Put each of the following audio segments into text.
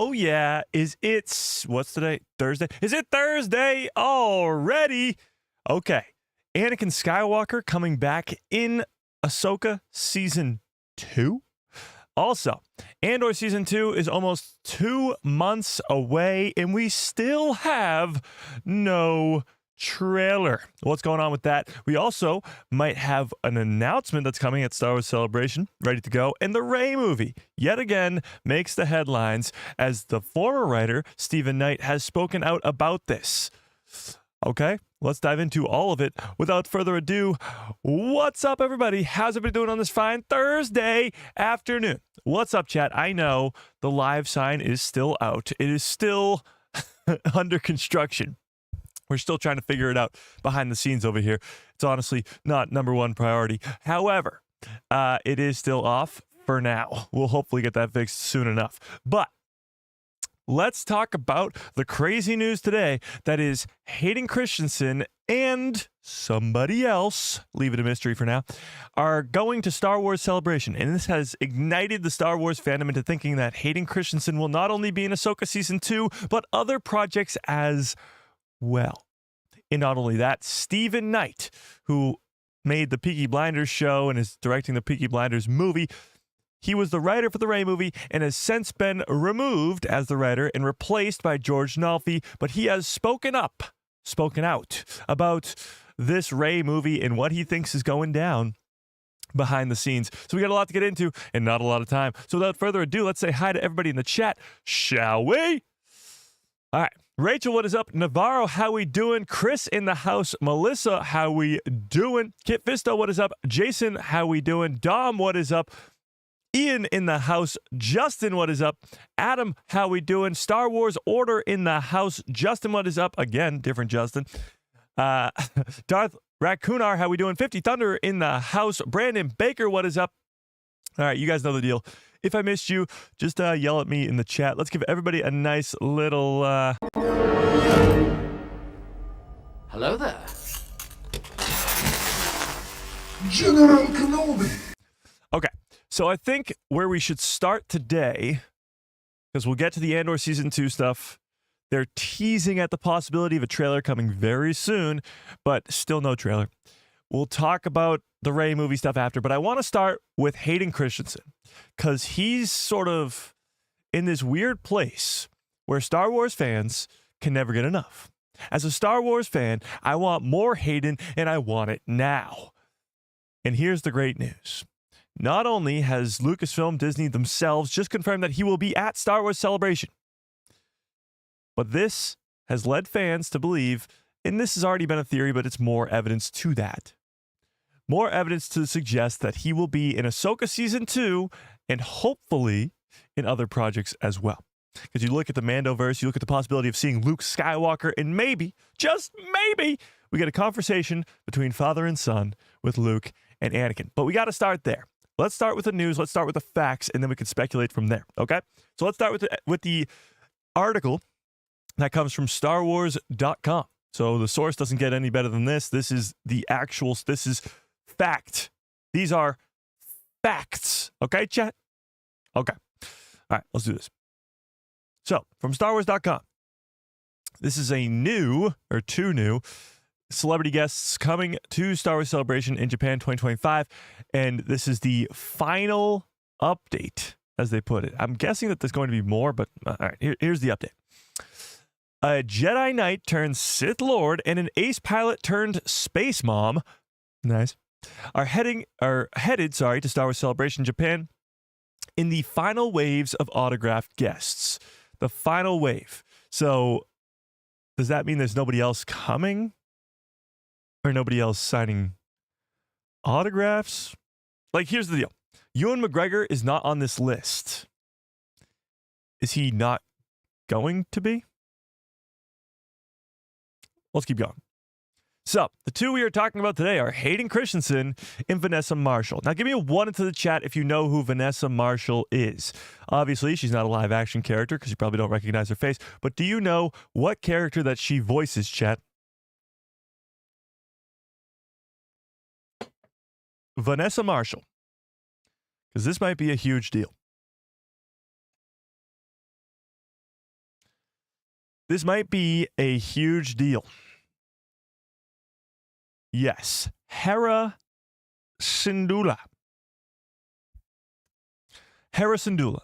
Oh, yeah. What's today? Thursday? Is it Thursday already? Okay. Anakin Skywalker coming back in Ahsoka Season 2. Also, Andor Season 2 is almost 2 months away, and we still have no trailer. What's going on with that? We also might have an announcement that's coming at Star Wars Celebration, ready to go, and the Rey movie, yet again, makes the headlines as the former writer, Stephen Knight, has spoken out about this. Okay, let's dive into all of it. Without further ado, what's up, everybody? How's everybody doing on this fine Thursday afternoon? What's up, chat? I know the live sign is still out. It is still under construction. We're still trying to figure it out behind the scenes over here. It's honestly not number one priority. However, it is still off for now. We'll hopefully get that fixed soon enough. But let's talk about the crazy news today that is Hayden Christensen and somebody else, leave it a mystery for now, are going to Star Wars Celebration. And this has ignited the Star Wars fandom into thinking that Hayden Christensen will not only be in Ahsoka Season 2, but other projects as well. And not only that, Stephen Knight, who made the Peaky Blinders show and is directing the Peaky Blinders movie, he was the writer for the Rey movie and has since been removed as the writer and replaced by George Nolfi, but he has spoken out about this Rey movie and what he thinks is going down behind the scenes. So we got a lot to get into and not a lot of time. So without further ado, let's say hi to everybody in the chat, shall we? All right. Rachel, what is up? Navarro, how we doing? Chris in the house. Melissa, how we doing? Kit Fisto, what is up? Jason, how we doing? Dom, what is up? Ian in the house. Justin, what is up? Adam, how we doing? Star Wars Order in the house. Justin, what is up? Again, different Justin. Darth Raccoonar, how we doing? 50 Thunder in the house. Brandon Baker, what is up? All right, you guys know the deal. If I missed you, just yell at me in the chat. Let's give everybody a nice little... Hello there. General Kenobi. Okay, so I think where we should start today, because we'll get to the Andor Season 2 stuff, they're teasing at the possibility of a trailer coming very soon, but still no trailer. We'll talk about the Rey movie stuff after, but I want to start with Hayden Christensen, because he's sort of in this weird place where Star Wars fans can never get enough. As a Star Wars fan, I want more Hayden, and I want it now. And here's the great news. Not only has Lucasfilm, Disney themselves just confirmed that he will be at Star Wars Celebration, but this has led fans to believe, and this has already been a theory, but it's more evidence to that. More evidence to suggest that he will be in Ahsoka Season 2 and hopefully in other projects as well. Because you look at the Mandoverse, you look at the possibility of seeing Luke Skywalker, and maybe, just maybe, we get a conversation between father and son with Luke and Anakin. But we got to start there. Let's start with the news. Let's start with the facts, and then we can speculate from there. Okay? So let's start with the article that comes from StarWars.com. So the source doesn't get any better than this. This is fact. These are facts. Okay, chat? Okay. All right, let's do this. So, from StarWars.com, this is two new celebrity guests coming to Star Wars Celebration in Japan 2025, and this is the final update, as they put it. I'm guessing that there's going to be more, but all right, here's the update. A Jedi Knight turned Sith Lord and an ace pilot turned space mom, nice, are headed to Star Wars Celebration Japan in the final waves of autographed guests. The final wave. So does that mean there's nobody else coming? Or nobody else signing autographs? Like, here's the deal. Ewan McGregor is not on this list. Is he not going to be? Let's keep going. So, the two we are talking about today are Hayden Christensen and Vanessa Marshall. Now, give me a 1 into the chat if you know who Vanessa Marshall is. Obviously, she's not a live-action character because you probably don't recognize her face. But do you know what character that she voices, chat? Vanessa Marshall. Because this might be a huge deal. This might be a huge deal. Yes, Hera Syndulla. Hera Syndulla.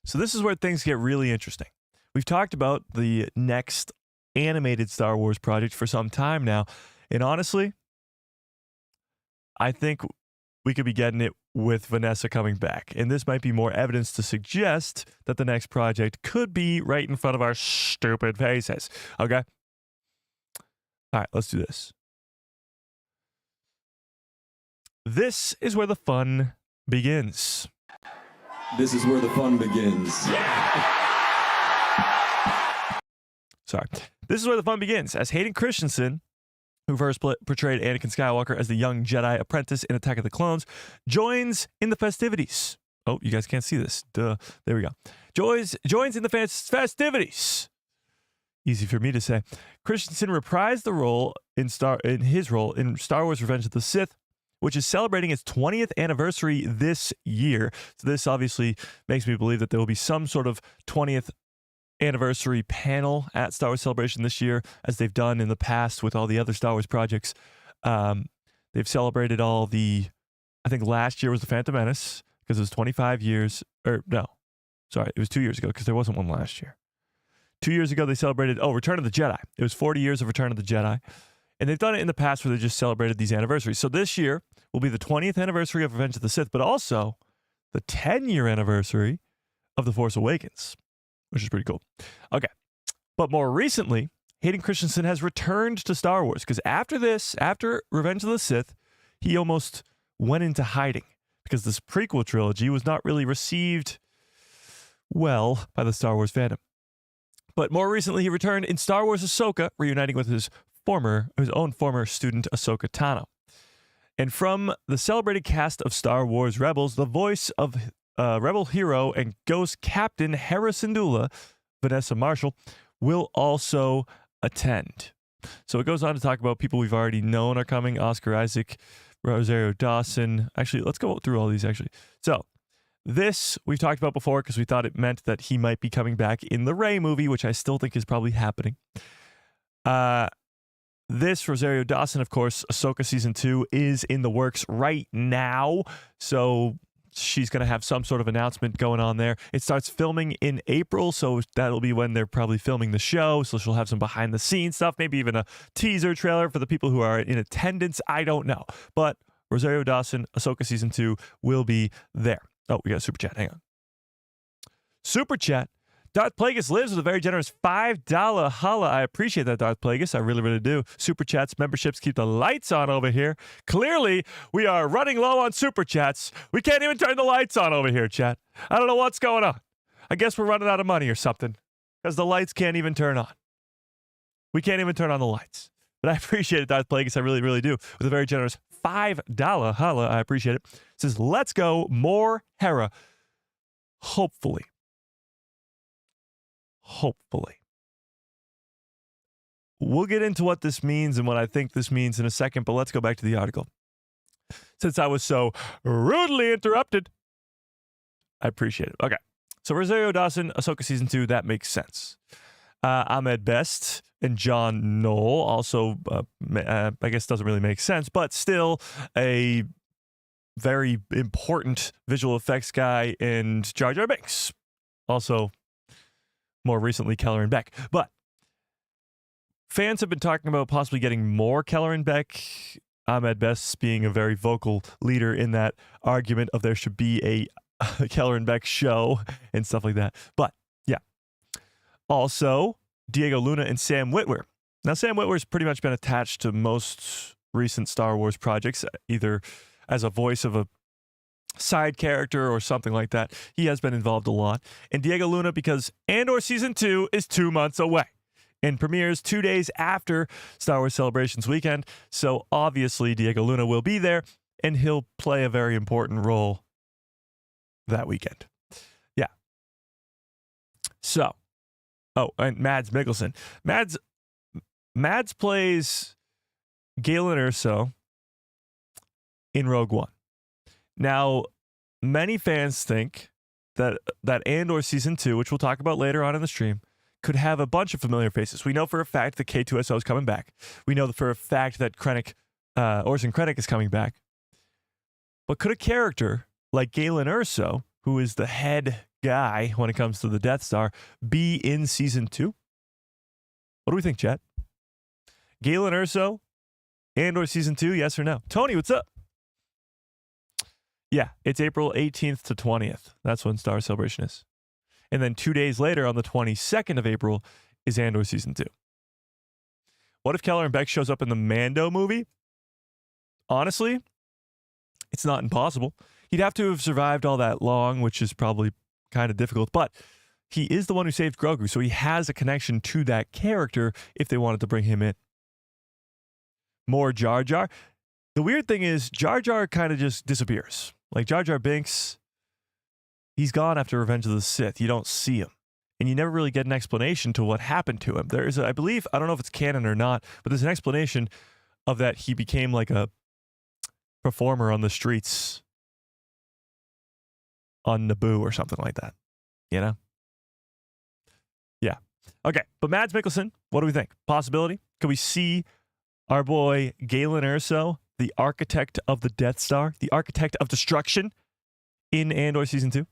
So this is where things get really interesting. We've talked about the next animated Star Wars project for some time now, and honestly, I think we could be getting it with Vanessa coming back, and this might be more evidence to suggest that the next project could be right in front of our stupid faces. Okay? All right, let's do this. This is where the fun begins. This is where the fun begins. Sorry. This is where the fun begins, as Hayden Christensen, who first portrayed Anakin Skywalker as the young Jedi apprentice in Attack of the Clones, joins in the festivities. Oh, you guys can't see this. Duh. There we go. Joins in the festivities. Easy for me to say. Christensen reprised the role in his role in Star Wars Revenge of the Sith, which is celebrating its 20th anniversary this year. So this obviously makes me believe that there will be some sort of 20th anniversary panel at Star Wars Celebration this year, as they've done in the past with all the other Star Wars projects. They've celebrated all the, I think last year was the Phantom Menace, because it was 25 years, or no, sorry, it was 2 years ago, because there wasn't one last year. 2 years ago, they celebrated, Return of the Jedi. It was 40 years of Return of the Jedi. And they've done it in the past where they just celebrated these anniversaries. So this year will be the 20th anniversary of Revenge of the Sith, but also the 10-year anniversary of The Force Awakens, which is pretty cool. Okay. But more recently, Hayden Christensen has returned to Star Wars, because after Revenge of the Sith, he almost went into hiding, because this prequel trilogy was not really received well by the Star Wars fandom. But more recently, he returned in Star Wars Ahsoka, reuniting with his own former student, Ahsoka Tano. And from the celebrated cast of Star Wars Rebels, the voice of Rebel hero and Ghost Captain Hera Syndulla, Vanessa Marshall, will also attend. So it goes on to talk about people we've already known are coming: Oscar Isaac, Rosario Dawson. Actually, let's go through all these, actually. So this we've talked about before, because we thought it meant that he might be coming back in the Rey movie, which I still think is probably happening. This Rosario Dawson, of course, Ahsoka Season 2 is in the works right now, so she's going to have some sort of announcement going on there. It starts filming in April, so that'll be when they're probably filming the show, so she'll have some behind-the-scenes stuff, maybe even a teaser trailer for the people who are in attendance. I don't know, but Rosario Dawson, Ahsoka Season 2 will be there. Oh, we got a Super Chat. Hang on. Super Chat. Darth Plagueis lives with a very generous $5 holla. I appreciate that, Darth Plagueis. I really, really do. Super Chats, memberships keep the lights on over here. Clearly, we are running low on Super Chats. We can't even turn the lights on over here, chat. I don't know what's going on. I guess we're running out of money or something, because the lights can't even turn on. We can't even turn on the lights. But I appreciate it, Darth Plagueis. I really, really do. With a very generous $5 holla. I appreciate it. It says, let's go more Hera. Hopefully. We'll get into what this means and what I think this means in a second, but let's go back to the article. Since I was so rudely interrupted, I appreciate it. Okay. So Rosario Dawson, Ahsoka Season 2, that makes sense. Ahmed Best and John Knoll also, I guess doesn't really make sense, but still a very important visual effects guy, and Jar Jar Binks. Also, more recently, Keller and Beck. But fans have been talking about possibly getting more Keller and Beck. Ahmed Best being a very vocal leader in that argument of there should be a Keller and Beck show and stuff like that. But yeah. Also, Diego Luna and Sam Witwer. Now, Sam Witwer's pretty much been attached to most recent Star Wars projects, either as a voice of a side character or something like that. He has been involved a lot. And Diego Luna, because Andor Season 2 is 2 months away and premieres 2 days after Star Wars Celebrations weekend. So obviously Diego Luna will be there, and he'll play a very important role that weekend. Yeah. So, and Mads Mikkelsen. Mads plays Galen Erso in Rogue One. Now, many fans think that Andor Season 2, which we'll talk about later on in the stream, could have a bunch of familiar faces. We know for a fact that K2SO is coming back. We know for a fact that Orson Krennic is coming back. But could a character like Galen Erso, who is the head guy when it comes to the Death Star, be in season 2? What do we think, chat? Galen Erso, Andor season 2, yes or no? Tony, what's up? Yeah, it's April 18th to 20th. That's when Star Celebration is. And then 2 days later, on the 22nd of April, is Andor season 2. What if Keller and Beck shows up in the Mando movie? Honestly, it's not impossible. He'd have to have survived all that long, which is probably kind of difficult. But he is the one who saved Grogu, so he has a connection to that character if they wanted to bring him in. More Jar Jar. The weird thing is Jar Jar kind of just disappears. Like Jar Jar Binks, he's gone after Revenge of the Sith. You don't see him. And you never really get an explanation to what happened to him. There is, I believe, I don't know if it's canon or not, but there's an explanation of that he became like a performer on the streets on Naboo or something like that. You know? Yeah. Okay. But Mads Mikkelsen, what do we think? Possibility? Could we see our boy Galen Erso, the architect of the Death Star, the architect of destruction, in Andor season 2?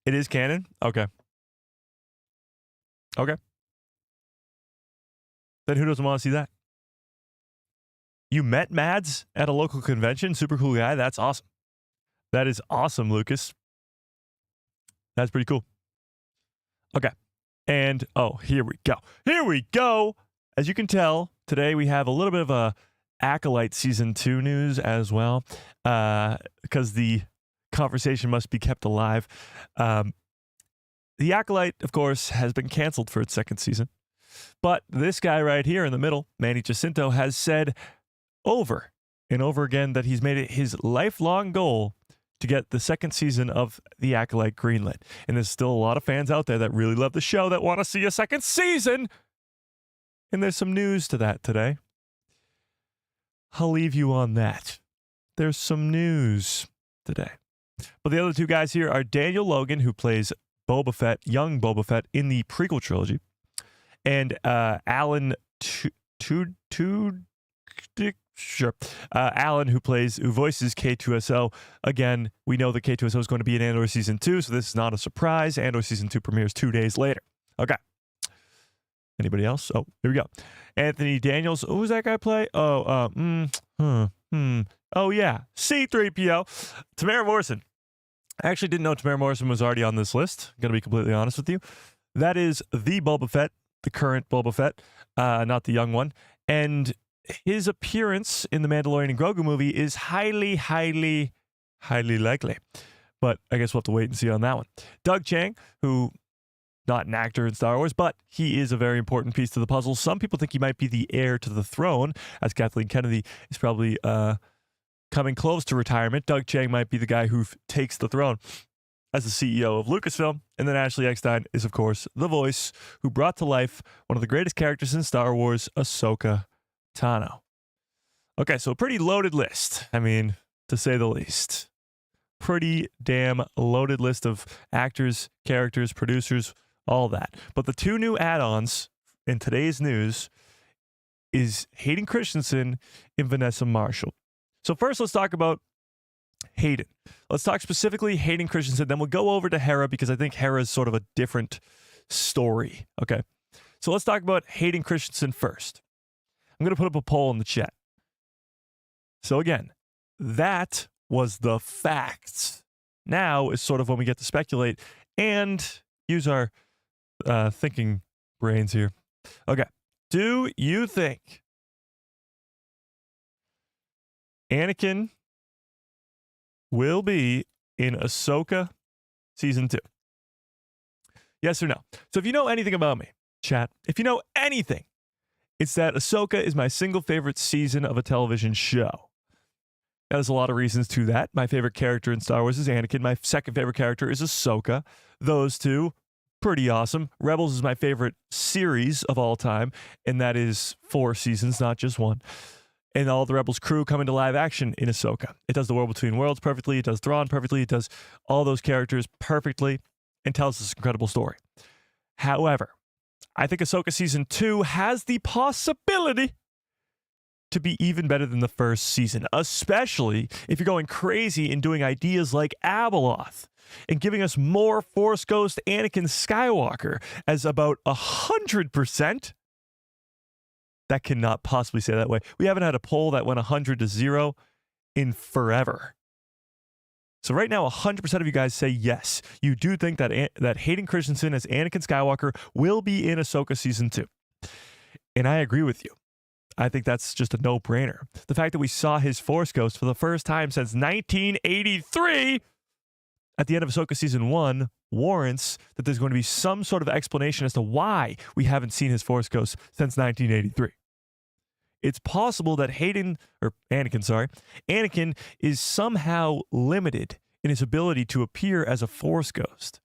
It is canon? Okay. Okay. Then who doesn't want to see that? You met Mads at a local convention? Super cool guy. That's awesome. That is awesome, Lucas. That's pretty cool. Okay. And, oh, here we go. Here we go. As you can tell, today we have a little bit of a Acolyte Season 2 news as well, because the conversation must be kept alive. The Acolyte, of course, has been canceled for its second season. But this guy right here in the middle, Manny Jacinto, has said over and over again that he's made it his lifelong goal to get the second season of The Acolyte greenlit. And there's still a lot of fans out there that really love the show that want to see a second season. And there's some news to that today. I'll leave you on that. There's some news today. But the other two guys here are Daniel Logan, who plays Boba Fett, young Boba Fett, in the prequel trilogy, and Alan Alan, who voices K2SO. Again, we know that K2SO is going to be in Andor season 2, so this is not a surprise. Andor season 2 premieres 2 days later. Okay. Anybody else? Oh, here we go. Anthony Daniels. Who does that guy play? Oh, Oh yeah, C-3PO. Tamara Morrison. I actually didn't know Tamara Morrison was already on this list. I'm gonna be completely honest with you. That is the Boba Fett, the current Boba Fett, not the young one. And his appearance in the Mandalorian and Grogu movie is highly, highly, highly likely. But I guess we'll have to wait and see on that one. Doug Chang, who, not an actor in Star Wars, but he is a very important piece to the puzzle. Some people think he might be the heir to the throne, as Kathleen Kennedy is probably coming close to retirement. Doug Chang might be the guy who takes the throne as the CEO of Lucasfilm. And then Ashley Eckstein is, of course, the voice who brought to life one of the greatest characters in Star Wars, Ahsoka Tano. Okay, so a pretty loaded list. I mean, to say the least. Pretty damn loaded list of actors, characters, producers, all that. But the two new add-ons in today's news is Hayden Christensen and Vanessa Marshall. So first, let's talk about Hayden. Let's talk specifically Hayden Christensen. Then we'll go over to Hera because I think Hera is sort of a different story. Okay. So let's talk about Hayden Christensen first. I'm going to put up a poll in the chat. So again, that was the facts. Now is sort of when we get to speculate and use our thinking brains here. Okay. Do you think Anakin will be in Ahsoka season 2? Yes or no? So if you know anything about me, chat, if you know anything, it's that Ahsoka is my single favorite season of a television show. Now, there's a lot of reasons to that. My favorite character in Star Wars is Anakin. My second favorite character is Ahsoka. Those two, pretty awesome. Rebels is my favorite series of all time, and that is 4 seasons, not just 1. And all the Rebels crew come into live action in Ahsoka. It does the War Between Worlds perfectly. It does Thrawn perfectly. It does all those characters perfectly. and tells this incredible story. However, I think Ahsoka Season 2 has the possibility to be even better than the first season, especially if you're going crazy and doing ideas like Abeloth and giving us more Force Ghost Anakin Skywalker as about 100%. That cannot possibly say that way. We haven't had a poll that went 100 to 0 in forever. So right now, 100% of you guys say yes. You do think that Hayden Christensen as Anakin Skywalker will be in Ahsoka Season 2. And I agree with you. I think that's just a no-brainer. The fact that we saw his Force Ghost for the first time since 1983 at the end of Ahsoka Season 1 warrants that there's going to be some sort of explanation as to why we haven't seen his Force Ghost since 1983. It's possible that Anakin is somehow limited in his ability to appear as a Force Ghost.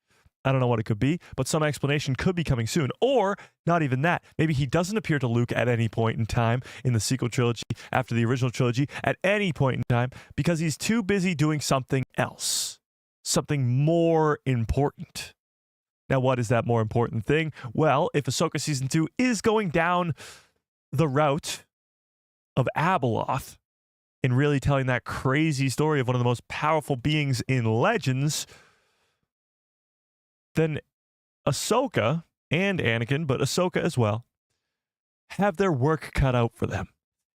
I don't know what it could be, but some explanation could be coming soon. Or not even that. Maybe he doesn't appear to Luke at any point in time in the sequel trilogy, after the original trilogy, at any point in time, because he's too busy doing something else. Something more important. Now, what is that more important thing? Well, if Ahsoka Season 2 is going down the route of Abeloth and really telling that crazy story of one of the most powerful beings in Legends, then Ahsoka and Anakin, but Ahsoka as well, have their work cut out for them.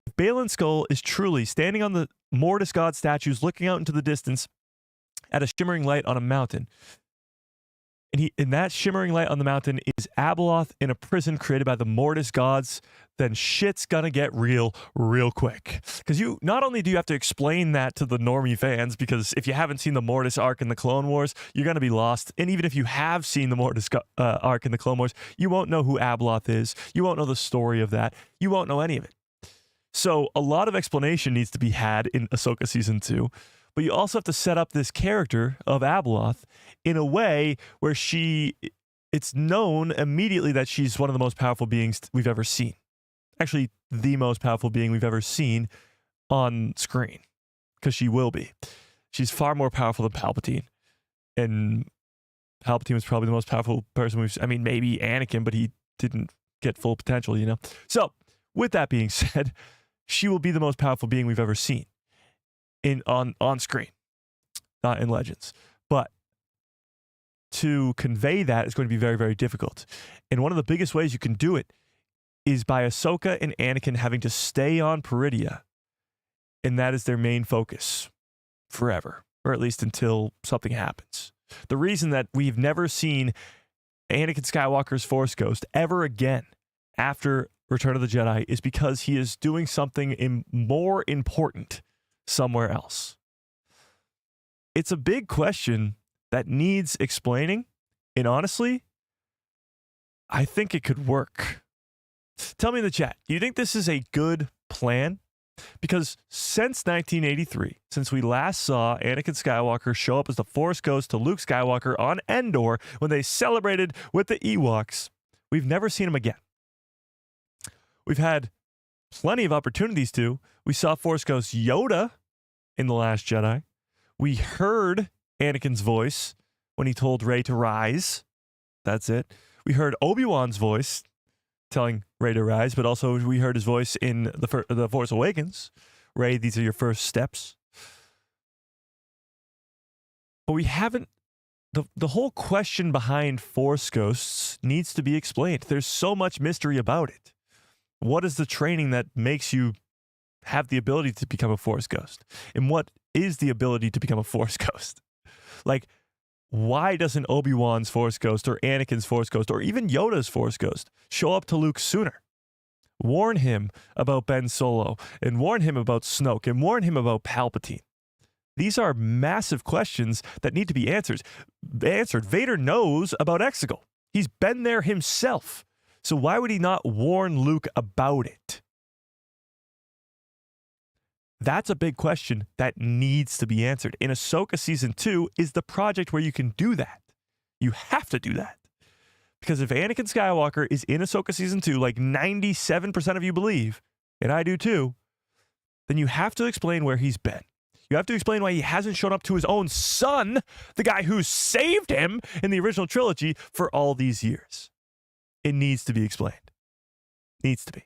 If Baylan Skoll is truly standing on the Mortis God statues looking out into the distance at a shimmering light on a mountain, and that shimmering light on the mountain is Abeloth in a prison created by the Mortis gods, then shit's gonna get real quick. Because not only do you have to explain that to the normie fans, because if you haven't seen the Mortis arc in the Clone Wars, you're gonna be lost. And even if you have seen the Mortis arc in the Clone Wars, you won't know who Abeloth is. You won't know the story of that. You won't know any of it. So a lot of explanation needs to be had in Ahsoka Season 2. But you also have to set up this character of Abeloth in a way where it's known immediately that she's one of the most powerful beings we've ever seen. Actually, the most powerful being we've ever seen on screen. Because she will be. She's far more powerful than Palpatine. And Palpatine was probably the most powerful person we've seen. I mean, maybe Anakin, but he didn't get full potential, you know? So, with that being said, she will be the most powerful being we've ever seen. On screen, not in Legends. But to convey that is going to be very, very difficult. And one of the biggest ways you can do it is by Ahsoka and Anakin having to stay on Peridia. And that is their main focus forever, or at least until something happens. The reason that we've never seen Anakin Skywalker's Force Ghost ever again after Return of the Jedi is because he is doing something more important somewhere else. It's a big question that needs explaining, and honestly, I think it could work. Tell me in the chat, do you think this is a good plan? Because since 1983, since we last saw Anakin Skywalker show up as the Force Ghost to Luke Skywalker on Andor when they celebrated with the Ewoks, we've never seen him again. We've had plenty of opportunities to. We saw Force Ghost Yoda in The Last Jedi. We heard Anakin's voice when he told Rey to rise. That's it. We heard Obi-Wan's voice telling Rey to rise, but also we heard his voice in the Force Awakens. Rey, these are your first steps. But we haven't. The whole question behind Force Ghosts needs to be explained. There's so much mystery about it. What is the training that makes you have the ability to become a Force Ghost? And what is the ability to become a Force Ghost? Like, why doesn't Obi-Wan's Force Ghost or Anakin's Force Ghost or even Yoda's Force Ghost show up to Luke sooner? Warn him about Ben Solo and warn him about Snoke and warn him about Palpatine. These are massive questions that need to be answered. Vader knows about Exegol. He's been there himself. So why would he not warn Luke about it? That's a big question that needs to be answered. And Ahsoka Season 2 is the project where you can do that. You have to do that. Because if Anakin Skywalker is in Ahsoka Season 2, like 97% of you believe, and I do too, then you have to explain where he's been. You have to explain why he hasn't shown up to his own son, the guy who saved him in the original trilogy for all these years. It needs to be explained. Needs to be.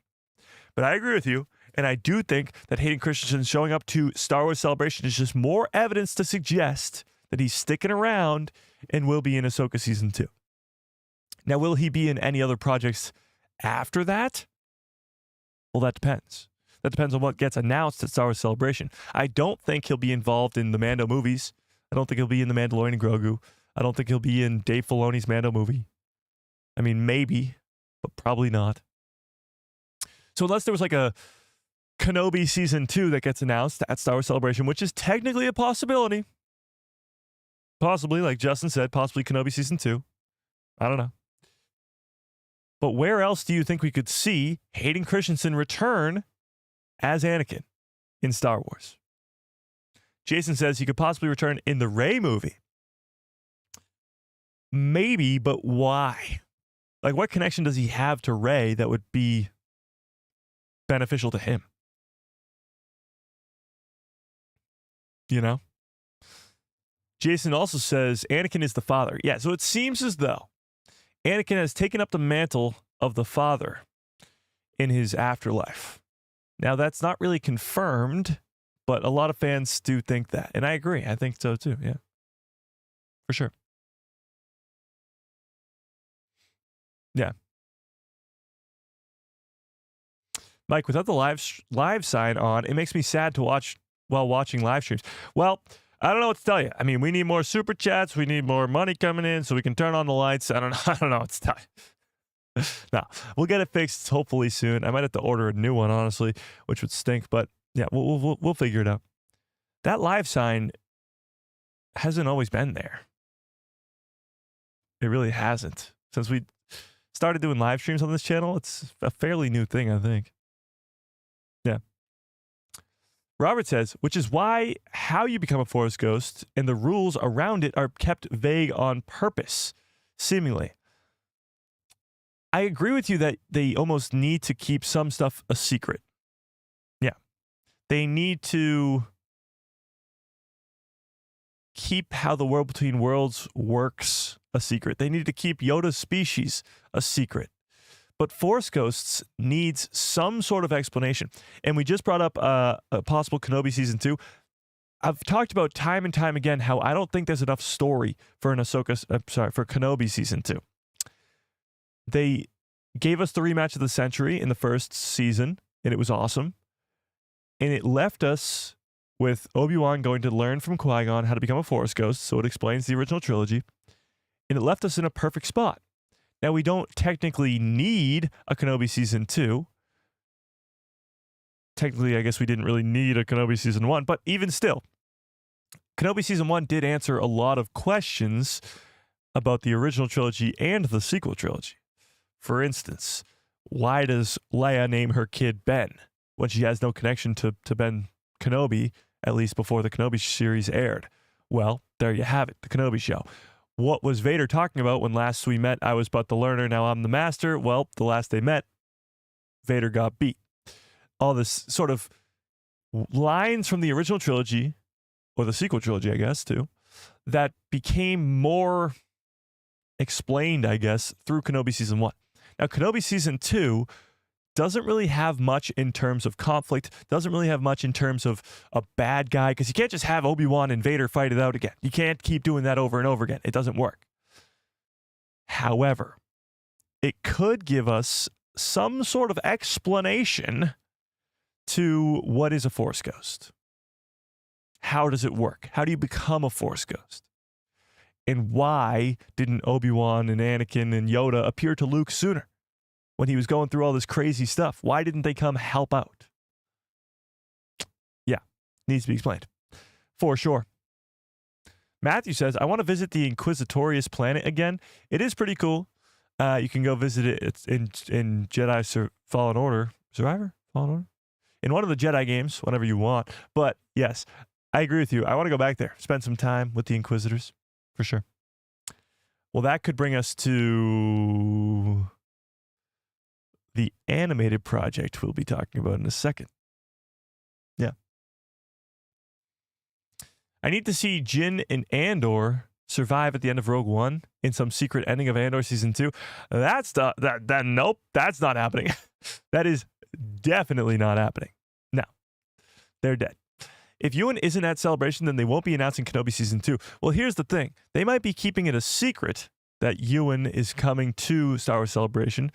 But I agree with you, and I do think that Hayden Christensen showing up to Star Wars Celebration is just more evidence to suggest that he's sticking around and will be in Ahsoka Season 2. Now, will he be in any other projects after that? Well, that depends. That depends on what gets announced at Star Wars Celebration. I don't think he'll be involved in the Mando movies. I don't think he'll be in the Mandalorian and Grogu. I don't think he'll be in Dave Filoni's Mando movie. I mean, maybe, but probably not. So unless there was like a Kenobi Season 2 that gets announced at Star Wars Celebration, which is technically a possibility. Possibly, like Justin said, possibly Kenobi Season 2. I don't know. But where else do you think we could see Hayden Christensen return as Anakin in Star Wars? Jason says he could possibly return in the Rey movie. Maybe, but why? Like, what connection does he have to Rey that would be beneficial to him? You know? Jason also says Anakin is the father. Yeah, so it seems as though Anakin has taken up the mantle of the father in his afterlife. Now, that's not really confirmed, but a lot of fans do think that. And I agree. I think so too. Yeah. For sure. Yeah. Mike, without the live sign on, it makes me sad to watch while watching live streams. Well, I don't know what to tell you. I mean, we need more super chats. We need more money coming in so we can turn on the lights. I don't know what to tell you. No, we'll get it fixed hopefully soon. I might have to order a new one, honestly, which would stink. But yeah, we'll figure it out. That live sign hasn't always been there. It really hasn't. Since we started doing live streams on this channel, it's a fairly new thing, I think. Yeah. Robert says, which is why how you become a Force Ghost and the rules around it are kept vague on purpose, seemingly. I agree with you that they almost need to keep some stuff a secret. Yeah. They need to keep how the world between worlds works a secret. They need to keep Yoda's species a secret. But Force Ghosts needs some sort of explanation. And we just brought up a possible Kenobi Season 2. I've talked about time and time again how I don't think there's enough story for for Kenobi Season 2. They gave us the rematch of the century in the first season, and it was awesome. And it left us with Obi-Wan going to learn from Qui-Gon how to become a Force Ghost, so it explains the original trilogy. And it left us in a perfect spot. Now, we don't technically need a Kenobi Season 2. Technically, I guess we didn't really need a Kenobi Season 1, but even still, Kenobi Season 1 did answer a lot of questions about the original trilogy and the sequel trilogy. For instance, why does Leia name her kid Ben when she has no connection to Ben Kenobi, at least before the Kenobi series aired? Well, there you have it, the Kenobi show. What was Vader talking about when last we met? I was but the learner, now I'm the master. Well, the last they met, Vader got beat. All this sort of lines from the original trilogy, or the sequel trilogy, I guess, too, that became more explained, I guess, through Kenobi Season 1. Now, Kenobi Season 2 doesn't really have much in terms of conflict, doesn't really have much in terms of a bad guy, because you can't just have Obi-Wan and Vader fight it out again. You can't keep doing that over and over again. It doesn't work. However, it could give us some sort of explanation to what is a Force Ghost. How does it work? How do you become a Force Ghost? And why didn't Obi-Wan and Anakin and Yoda appear to Luke sooner? When he was going through all this crazy stuff, why didn't they come help out? Yeah, needs to be explained. For sure. Matthew says, I want to visit the Inquisitorius planet again. It is pretty cool. You can go visit it. It's in Jedi Fallen Order. Survivor? Fallen Order? In one of the Jedi games, whenever you want. But yes, I agree with you. I want to go back there. Spend some time with the Inquisitors. For sure. Well, that could bring us to the animated project we'll be talking about in a second. Yeah. I need to see Jin and Andor survive at the end of Rogue One in some secret ending of Andor season 2. Nope, that's not happening. That is definitely not happening. No, they're dead. If Ewan isn't at Celebration, then they won't be announcing Kenobi season 2. Well, here's the thing. They might be keeping it a secret that Ewan is coming to Star Wars Celebration,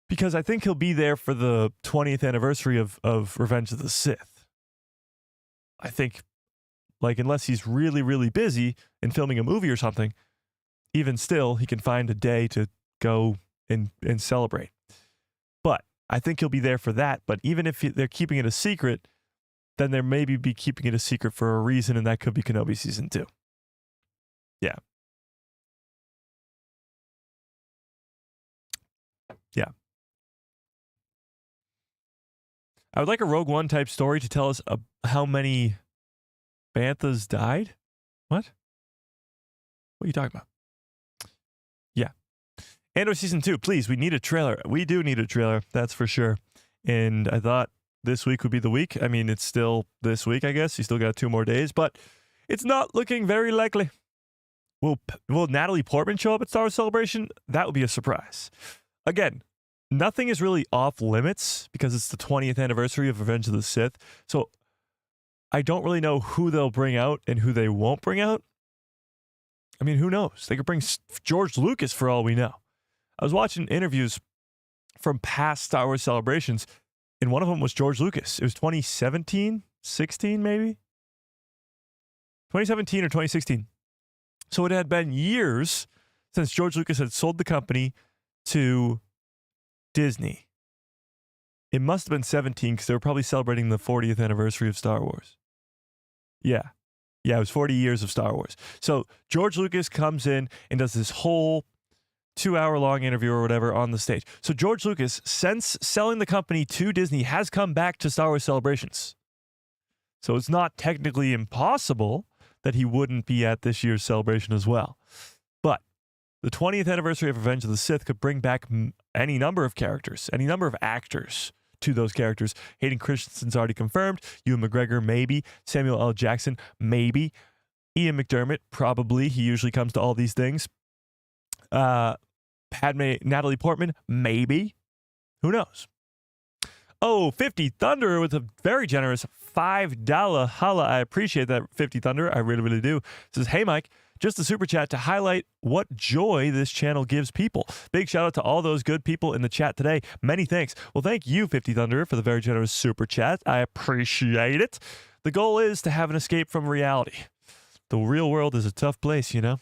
because I think he'll be there for the 20th anniversary of Revenge of the Sith. I think, like, unless he's really, really busy in filming a movie or something, even still, he can find a day to go and celebrate. But I think he'll be there for that. But even if they're keeping it a secret, then they're maybe be keeping it a secret for a reason, and that could be Kenobi season 2. Yeah. Yeah. I would like a Rogue One type story to tell us how many Banthas died. What? What are you talking about? Yeah. Andor season 2, please. We need a trailer. We do need a trailer. That's for sure. And I thought this week would be the week. I mean, it's still this week, I guess. You still got 2 more days, but it's not looking very likely. Will Natalie Portman show up at Star Wars Celebration? That would be a surprise. Again, nothing is really off limits because it's the 20th anniversary of Revenge of the Sith. So I don't really know who they'll bring out and who they won't bring out. I mean, who knows? They could bring George Lucas for all we know. I was watching interviews from past Star Wars Celebrations, and one of them was George Lucas. It was 2017, 16 maybe? 2017 or 2016. So it had been years since George Lucas had sold the company to Disney. It must have been 17 because they were probably celebrating the 40th anniversary of Star Wars. Yeah. Yeah, it was 40 years of Star Wars. So George Lucas comes in and does this whole 2-hour-long interview or whatever on the stage. So George Lucas, since selling the company to Disney, has come back to Star Wars Celebrations. So it's not technically impossible that he wouldn't be at this year's celebration as well. But the 20th anniversary of Revenge of the Sith could bring back any number of characters, any number of actors to those characters. Hayden Christensen's already confirmed. Ewan McGregor, maybe. Samuel L. Jackson, maybe. Ian McDermott, probably. He usually comes to all these things. Natalie Portman, maybe. Who knows? Oh, 50 Thunder with a very generous $5 holla. I appreciate that, 50 Thunder. I really, really do. It says, hey, Mike, just a super chat to highlight what joy this channel gives people. Big shout out to all those good people in the chat today. Many thanks. Well, thank you, 50 Thunder, for the very generous super chat. I appreciate it. The goal is to have an escape from reality. The real world is a tough place, you know?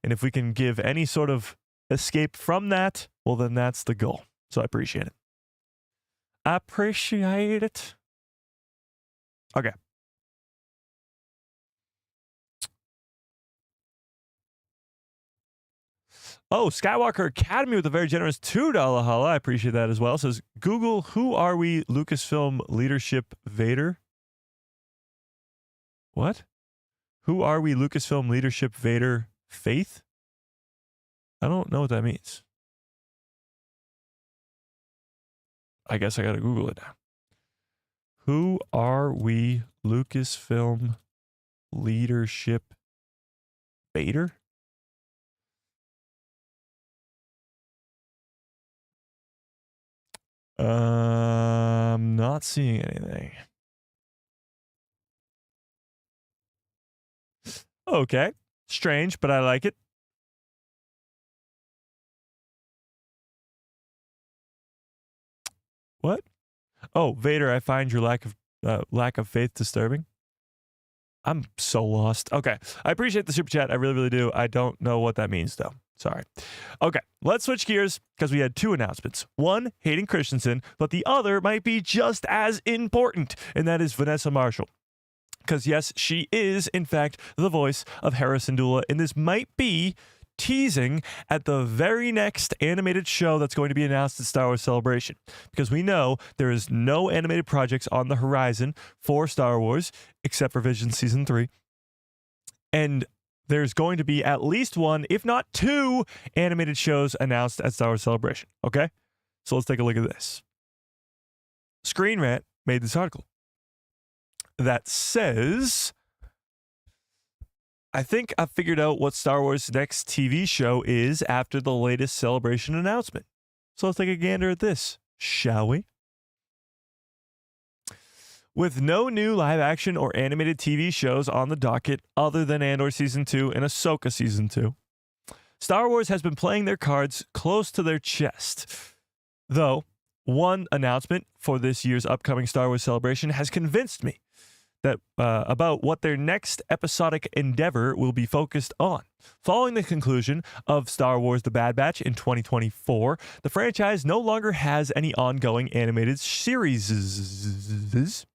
And if we can give any sort of escape from that, well, then that's the goal. So I appreciate it. I appreciate it. Okay. Oh, Skywalker Academy with a very generous $2 holla. I appreciate that as well. It says, Google, who are we Lucasfilm leadership Vader? What? Who are we Lucasfilm leadership Vader Faith? I don't know what that means. I guess I got to Google it now. Who are we Lucasfilm leadership Vader? I'm not seeing anything. Okay. Strange, but I like it. What? Oh, Vader, I find your lack of faith disturbing. I'm so lost. Okay. I appreciate the super chat. I really, really do. I don't know what that means, though. Sorry. Okay. Let's switch gears because we had 2 announcements. One, Hayden Christensen, but the other might be just as important, and that is Vanessa Marshall. Because, yes, she is, in fact, the voice of Hera Syndulla, and this might be teasing at the very next animated show that's going to be announced at Star Wars Celebration. Because we know there is no animated projects on the horizon for Star Wars, except for Vision Season 3. And there's going to be at least 1, if not 2, animated shows announced at Star Wars Celebration. Okay? So let's take a look at this. Screen Rant made this article that says I think I figured out what Star Wars' next TV show is after the latest Celebration announcement. So let's take a gander at this, shall we? With no new live-action or animated TV shows on the docket other than Andor Season 2 and Ahsoka Season 2, Star Wars has been playing their cards close to their chest. Though, one announcement for this year's upcoming Star Wars Celebration has convinced me that about what their next episodic endeavor will be focused on. Following the conclusion of Star Wars The Bad Batch in 2024, the franchise no longer has any ongoing animated series.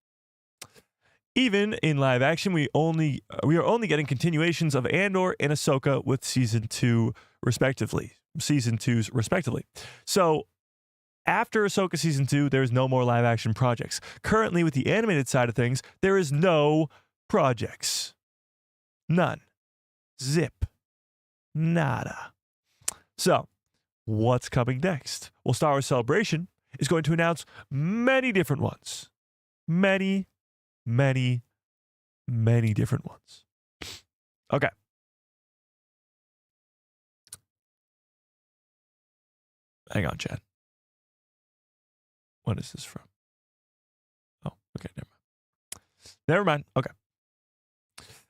Even in live action, we are only getting continuations of Andor and Ahsoka with season 2 respectively. So after Ahsoka Season 2, there's no more live-action projects. Currently, with the animated side of things, there is no projects. None. Zip. Nada. So, what's coming next? Well, Star Wars Celebration is going to announce many different ones. Many different ones. Okay. Hang on, Chad. What is this from? Oh, okay, never mind. Okay.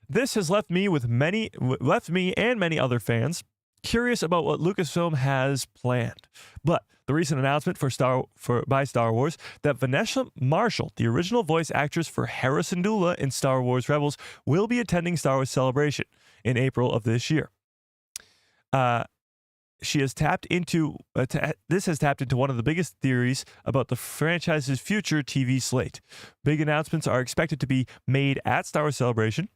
This has left me and many other fans curious about what Lucasfilm has planned. But the recent announcement by Star Wars that Vanessa Marshall, the original voice actress for Hera Syndulla in Star Wars Rebels, will be attending Star Wars Celebration in April of this year. She has tapped into one of the biggest theories about the franchise's future TV slate. Big announcements are expected to be made at Star Wars Celebration,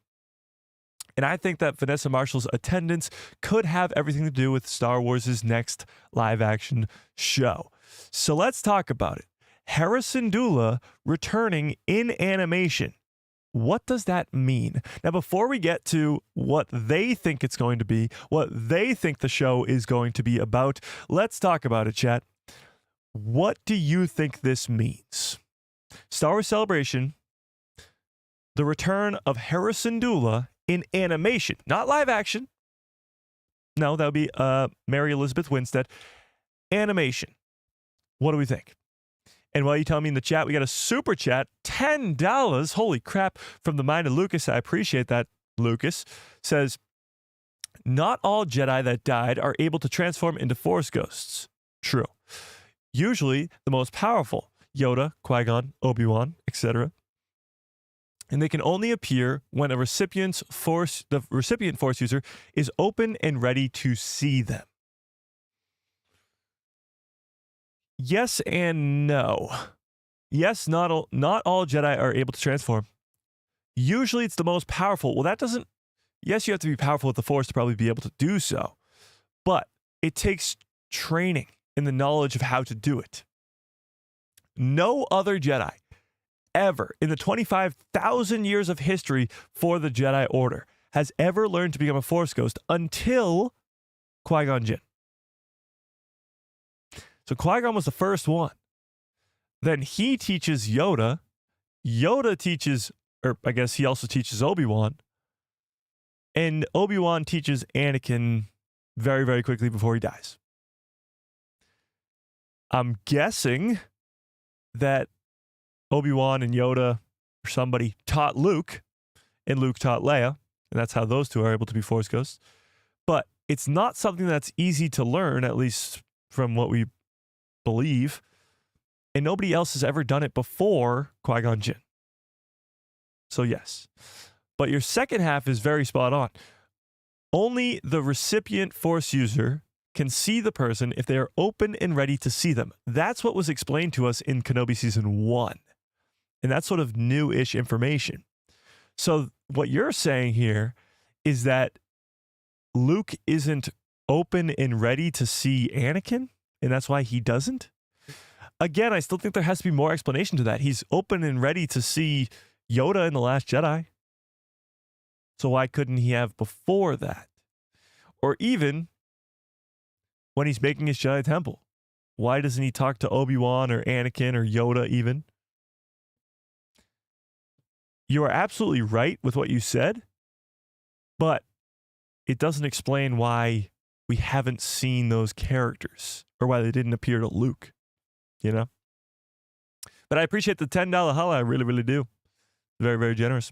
and I think that Vanessa Marshall's attendance could have everything to do with Star Wars' next live-action show. So let's talk about it. Hera Syndulla returning in animation. What does that mean? Now, before we get to what they think it's going to be, what they think the show is going to be about, let's talk about it, chat. What do you think this means? Star Wars Celebration, the return of Hera Syndulla in animation, not live action. No, that would be Mary Elizabeth Winstead. Animation. What do we think? And while you tell me in the chat, we got a super chat, $10. Holy crap, from the mind of Lucas. I appreciate that, Lucas. Says, not all Jedi that died are able to transform into Force ghosts. True. Usually the most powerful, Yoda, Qui-Gon, Obi-Wan, etc. And they can only appear when the recipient Force user is open and ready to see them. Yes and no. Yes, not all Jedi are able to transform. Usually it's the most powerful. Well, that doesn't... Yes, you have to be powerful with the Force to probably be able to do so. But it takes training and the knowledge of how to do it. No other Jedi ever in the 25,000 years of history for the Jedi Order has ever learned to become a Force ghost until Qui-Gon Jinn. So Qui-Gon was the first one. Then he teaches Yoda. Yoda teaches, or I guess he also teaches Obi-Wan. And Obi-Wan teaches Anakin very, very quickly before he dies. I'm guessing that Obi-Wan and Yoda or somebody taught Luke, and Luke taught Leia, and that's how those two are able to be Force ghosts. But it's not something that's easy to learn, at least from what we believe, and nobody else has ever done it before Qui-Gon Jinn. So yes. But your second half is very spot on. Only the recipient Force user can see the person if they are open and ready to see them. That's what was explained to us in Kenobi Season 1. And that's sort of new-ish information. So what you're saying here is that Luke isn't open and ready to see Anakin? And that's why he doesn't? Again, I still think there has to be more explanation to that. He's open and ready to see Yoda in The Last Jedi. So why couldn't he have before that? Or even when he's making his Jedi Temple. Why doesn't he talk to Obi-Wan or Anakin or Yoda even? You are absolutely right with what you said, but it doesn't explain why we haven't seen those characters or why they didn't appear to Luke, you know? But I appreciate the $10 holla. I really, really do. Very, very generous.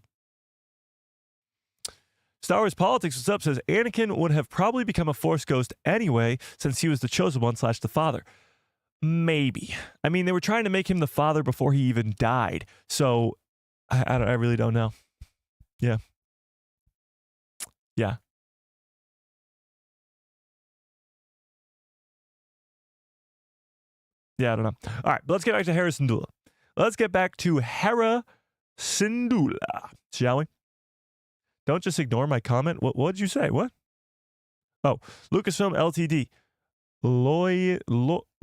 Star Wars Politics, what's up, says Anakin would have probably become a Force ghost anyway since he was the chosen one / the father. Maybe. I mean, they were trying to make him the father before he even died. So I really don't know. Yeah. Yeah. Yeah, I don't know. All right, but let's get back to Hera Syndulla. Let's get back to Hera Syndulla, shall we? Don't just ignore my comment. What did you say? What? Oh, Lucasfilm Ltd.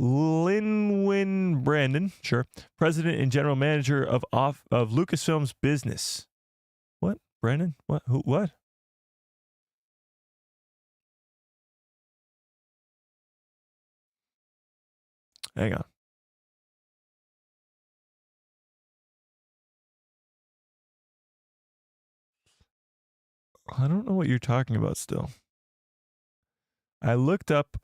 Linwin Brandon, sure, president and general manager of Lucasfilm's business. What? Brandon? What? Who? What? Hang on. I don't know what you're talking about still. I looked up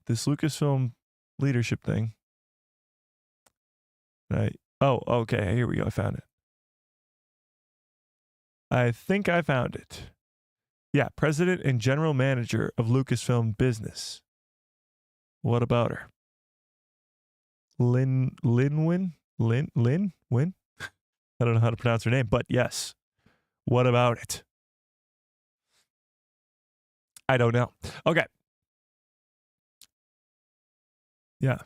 this Lucasfilm leadership thing. Oh, okay. Here we go. I found it. I think I found it. Yeah, president and general manager of Lucasfilm business. What about her? Linwin? Win? I don't know how to pronounce her name, but yes. What about it? I don't know. Okay. Yeah.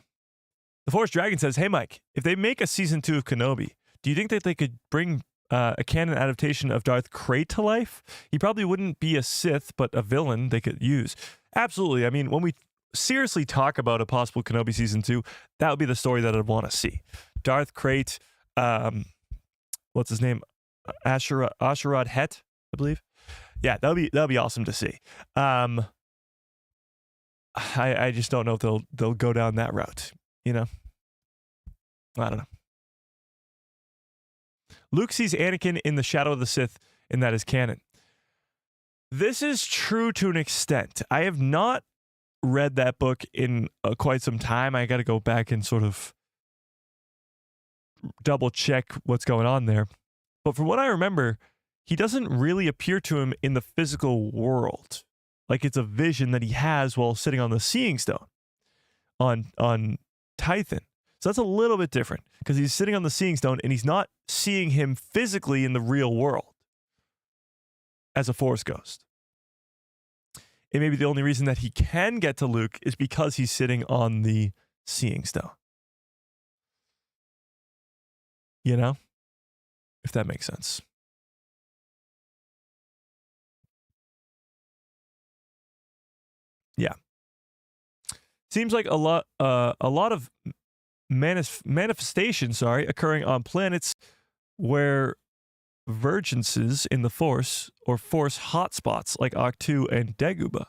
The Force Dragon says, hey, Mike, if they make a season 2 of Kenobi, do you think that they could bring a canon adaptation of Darth Krayt to life? He probably wouldn't be a Sith, but a villain they could use. Absolutely. I mean, when we seriously talk about a possible Kenobi season 2, that would be the story that I'd want to see. Darth Krayt, what's his name? Asherad Het, I believe. Yeah, that'll be awesome to see. I just don't know if they'll go down that route. You know, I don't know. Luke sees Anakin in the shadow of the Sith, and that is canon. This is true to an extent. I have not read that book in quite some time. I got to go back and sort of double check what's going on there. But from what I remember, he doesn't really appear to him in the physical world. Like it's a vision that he has while sitting on the Seeing Stone on Tython. So that's a little bit different because he's sitting on the Seeing Stone and he's not seeing him physically in the real world as a Force ghost. And maybe the only reason that he can get to Luke is because he's sitting on the Seeing Stone. You know? If that makes sense. Yeah. Seems like a lot of manifestation, occurring on planets where vergences in the Force or Force hotspots like Ahch-To and Dagobah.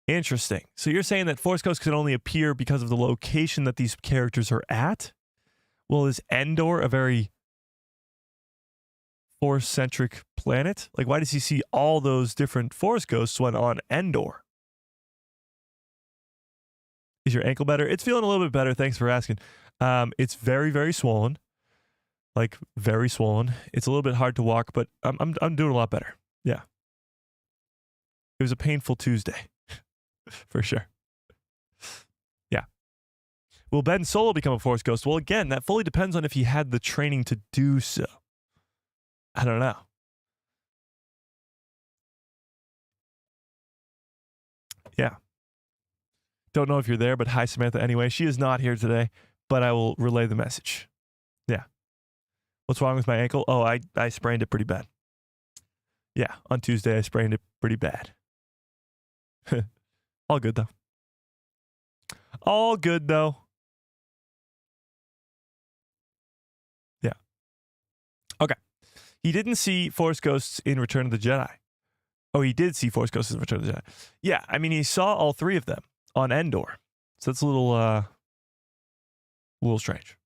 Interesting. So you're saying that Force ghosts can only appear because of the location that these characters are at? Well, is Andor a very Force-centric planet? Like, why does he see all those different Force ghosts when on Andor? Is your ankle better? It's feeling a little bit better. Thanks for asking. It's very, very swollen. Like, very swollen. It's a little bit hard to walk, but I'm doing a lot better. Yeah. It was a painful Tuesday. For sure. Yeah. Will Ben Solo become a Force ghost? Well, again, that fully depends on if he had the training to do so. I don't know. Yeah. Don't know if you're there, but hi, Samantha. Anyway, she is not here today, but I will relay the message. Yeah. What's wrong with my ankle? Oh, I sprained it pretty bad. Yeah, on Tuesday, I sprained it pretty bad. All good, though. All good, though. Yeah. Okay. He didn't see Force ghosts in Return of the Jedi. Oh, he did see Force ghosts in Return of the Jedi. Yeah, I mean, he saw all three of them on Andor. So that's a little strange.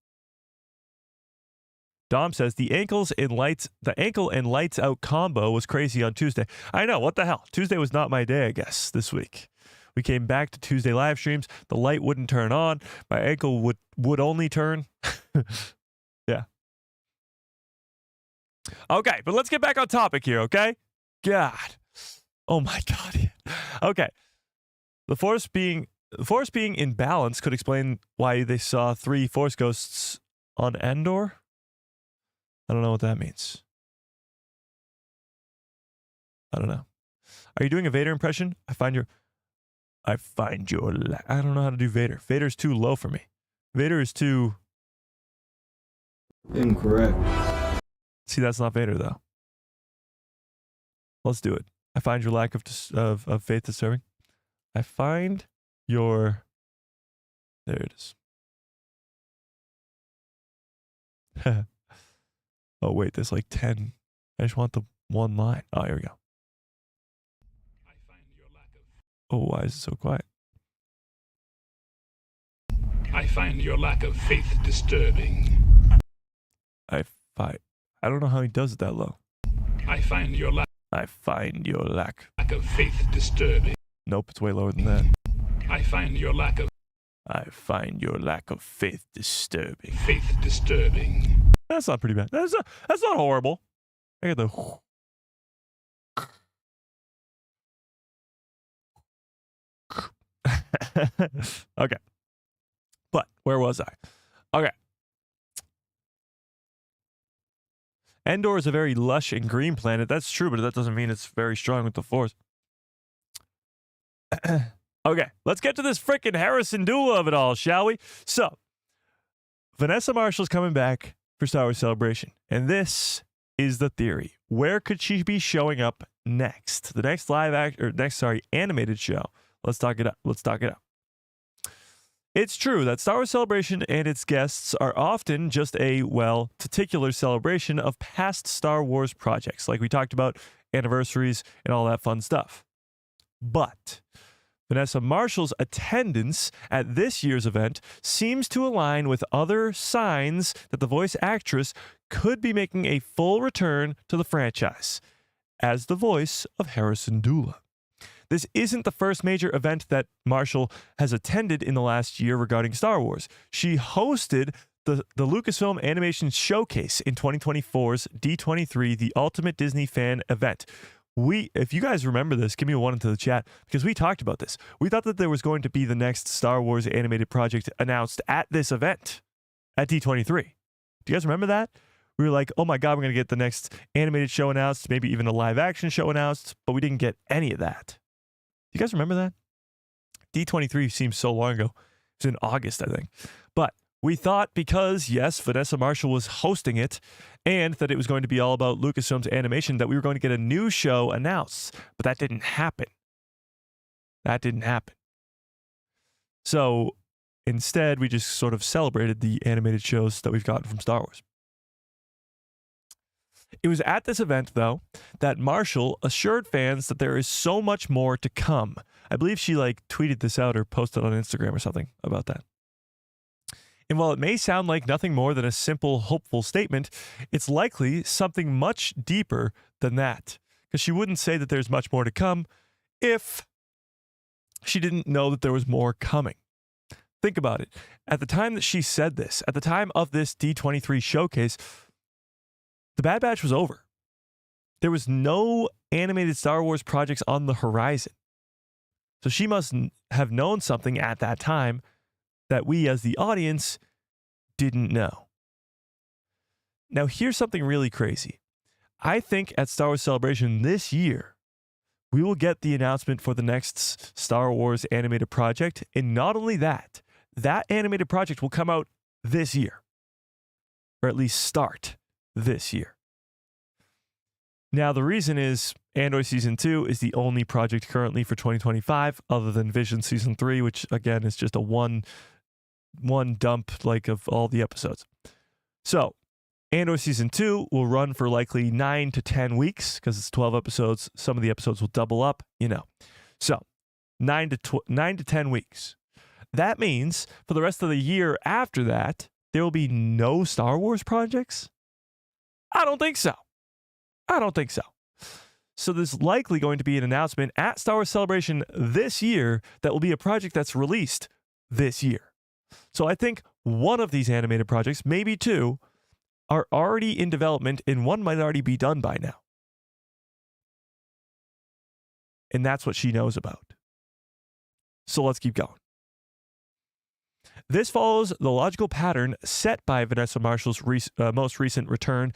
Dom says the ankle and lights out combo was crazy on Tuesday. I know, what the hell? Tuesday was not my day, I guess, this week. We came back to Tuesday live streams. The light wouldn't turn on. My ankle would only turn. Yeah. Okay, but let's get back on topic here, okay? God. Oh my God. Okay. The force being in balance could explain why they saw 3 force ghosts on Andor. I don't know what that means. I don't know. Are you doing a Vader impression? I find your I don't know how to do Vader. Vader's too low for me. Vader is too... Incorrect. See, that's not Vader, though. Let's do it. I find your lack of faith disturbing. I find your... There it is. Oh, wait, there's like 10. I just want the one line. Oh, here we go. Oh, why is it so quiet? I find your lack of faith disturbing. I don't know how he does it that low. I find your lack of faith disturbing. Nope, it's way lower than that. I find your lack of faith disturbing. faith disturbing. That's not pretty bad. That's not horrible. I got the... Okay. But where was I? Okay. Andor is a very lush and green planet. That's true, but that doesn't mean it's very strong with the Force. Okay, let's get to this frickin' Harrison Dula of it all, shall we? So, Vanessa Marshall's coming back for Star Wars Celebration, and this is the theory. Where could she be showing up next? The next animated show. Let's talk it up. It's true that Star Wars Celebration and its guests are often just a, particular celebration of past Star Wars projects, like we talked about, anniversaries and all that fun stuff. But Vanessa Marshall's attendance at this year's event seems to align with other signs that the voice actress could be making a full return to the franchise as the voice of Harrison Dula. This isn't the first major event that Marshall has attended in the last year regarding Star Wars. She hosted the Lucasfilm Animation Showcase in 2024's D23, the Ultimate Disney Fan Event. If you guys remember this, give me a 1 into the chat, because we talked about this. We thought that there was going to be the next Star Wars animated project announced at this event, at D23. Do you guys remember that? We were like, oh my God, we're going to get the next animated show announced, maybe even a live action show announced, but we didn't get any of that. You guys remember that? D23 seems so long ago. It was in August, I think. But we thought because, yes, Vanessa Marshall was hosting it and that it was going to be all about Lucasfilm's animation, that we were going to get a new show announced. But that didn't happen. So instead, we just sort of celebrated the animated shows that we've gotten from Star Wars. It was at this event, though, that Marshall assured fans that there is so much more to come. I believe she tweeted this out or posted on Instagram or something about that. And while it may sound like nothing more than a simple, hopeful statement, it's likely something much deeper than that. Because she wouldn't say that there's much more to come if she didn't know that there was more coming. Think about it. At the time that she said this, at the time of this D23 showcase, the Bad Batch was over. There was no animated Star Wars projects on the horizon. So she must have known something at that time that we as the audience didn't know. Now, here's something really crazy. I think at Star Wars Celebration this year, we will get the announcement for the next Star Wars animated project. And not only that, that animated project will come out this year, or at least start this year. Now, the reason is Andor Season 2 is the only project currently for 2025 other than Vision Season 3, which, again, is just a one dump of all the episodes. So, Andor Season 2 will run for likely 9 to 10 weeks because it's 12 episodes. Some of the episodes will double up, So, 9 to 10 weeks. That means for the rest of the year after that, there will be no Star Wars projects? I don't think so. I don't think so. So there's likely going to be an announcement at Star Wars Celebration this year that will be a project that's released this year. So I think one of these animated projects, maybe two, are already in development, and one might already be done by now. And that's what she knows about. So let's keep going. This follows the logical pattern set by Vanessa Marshall's most recent return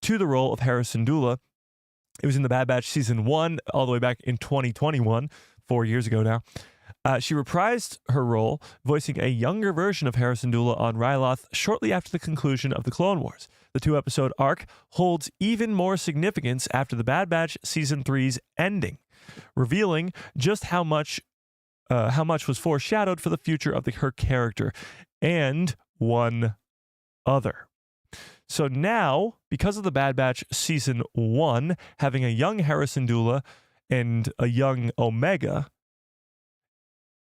to the role of Hera Syndulla. It was in The Bad Batch Season 1, all the way back in 2021, 4 years ago now. She reprised her role, voicing a younger version of Hera Syndulla on Ryloth shortly after the conclusion of the Clone Wars. The 2-episode arc holds even more significance after The Bad Batch Season 3's ending, revealing just how much was foreshadowed for the future of her character and one other. So now, because of The Bad Batch Season 1 having a young Hera Syndulla and a young Omega,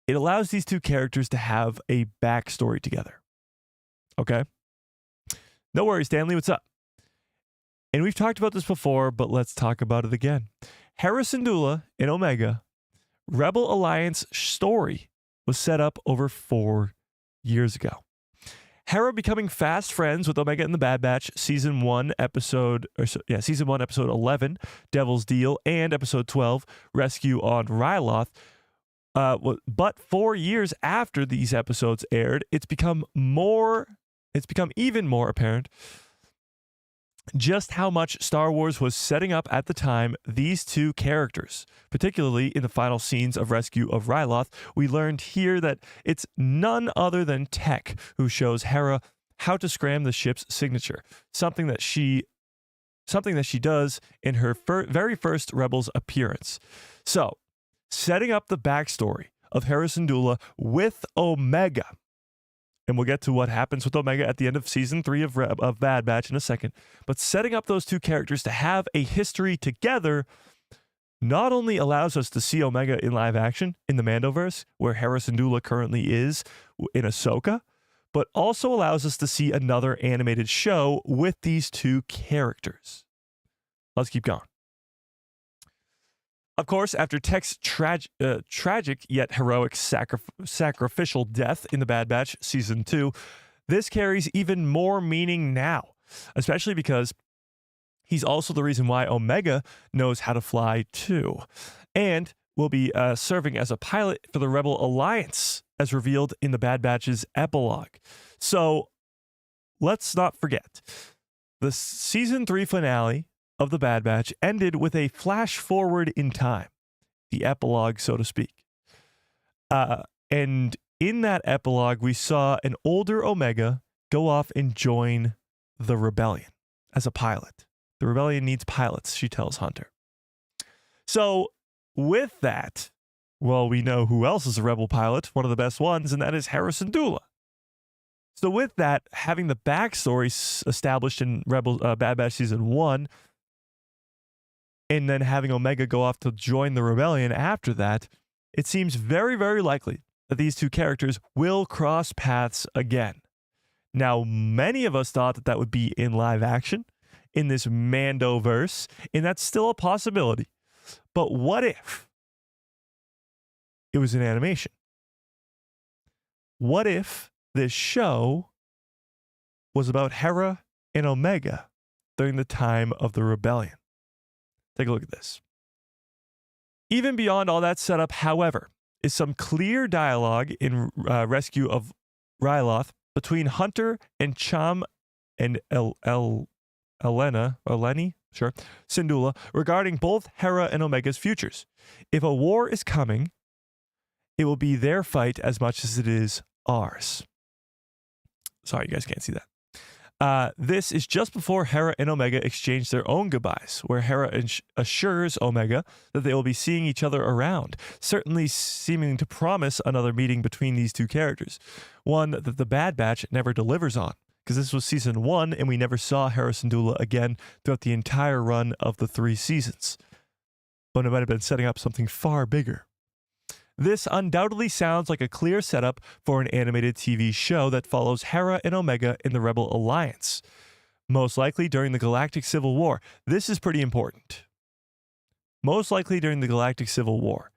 it allows these two characters to have a backstory together. Okay? No worries, Stanley, what's up? And we've talked about this before, but let's talk about it again. Hera Syndulla and Omega, Rebel Alliance story was set up over 4 years ago. Hera becoming fast friends with Omega in The Bad Batch, Season 1, Episode 11, Devil's Deal, and Episode 12, Rescue on Ryloth. But 4 years after these episodes aired, it's become even more apparent just how much Star Wars was setting up at the time these two characters, particularly in the final scenes of Rescue of Ryloth. We learned here that it's none other than Tech who shows Hera how to scram the ship's signature, something that she does in her very first Rebels appearance. So, setting up the backstory of Hera Syndulla with Omega. And we'll get to what happens with Omega at the end of Season 3 of Bad Batch in a second. But setting up those two characters to have a history together not only allows us to see Omega in live action in the Mandoverse, where Hera Syndulla currently is in Ahsoka, but also allows us to see another animated show with these two characters. Let's keep going. Of course, after Tech's tragic yet heroic sacrificial death in The Bad Batch Season 2, this carries even more meaning now, especially because he's also the reason why Omega knows how to fly too, and will be serving as a pilot for the Rebel Alliance, as revealed in The Bad Batch's epilogue. So, let's not forget, the Season 3 finale of The Bad Batch ended with a flash forward in time, the epilogue, so to speak. And in that epilogue, we saw an older Omega go off and join the rebellion as a pilot. The rebellion needs pilots, she tells Hunter. So with that, well, we know who else is a rebel pilot, one of the best ones, and that is Hera Syndulla. So with that, having the backstory established in Bad Batch Season 1, and then having Omega go off to join the rebellion after that, it seems very, very likely that these two characters will cross paths again. Now, many of us thought that that would be in live action, in this Mandoverse, and that's still a possibility. But what if it was an animation? What if this show was about Hera and Omega during the time of the rebellion? Take a look at this. Even beyond all that setup, however, is some clear dialogue in Rescue of Ryloth between Hunter and Cham and Eleni Syndulla regarding both Hera and Omega's futures. If a war is coming, it will be their fight as much as it is ours. Sorry, you guys can't see that. This is just before Hera and Omega exchange their own goodbyes, where Hera assures Omega that they will be seeing each other around, certainly seeming to promise another meeting between these two characters, one that the Bad Batch never delivers on, because this was Season 1 and we never saw Hera Syndulla again throughout the entire run of the 3 seasons. But it might have been setting up something far bigger. This undoubtedly sounds like a clear setup for an animated TV show that follows Hera and Omega in the Rebel Alliance. Most likely during the Galactic Civil War. This is pretty important. Most likely during the Galactic Civil War.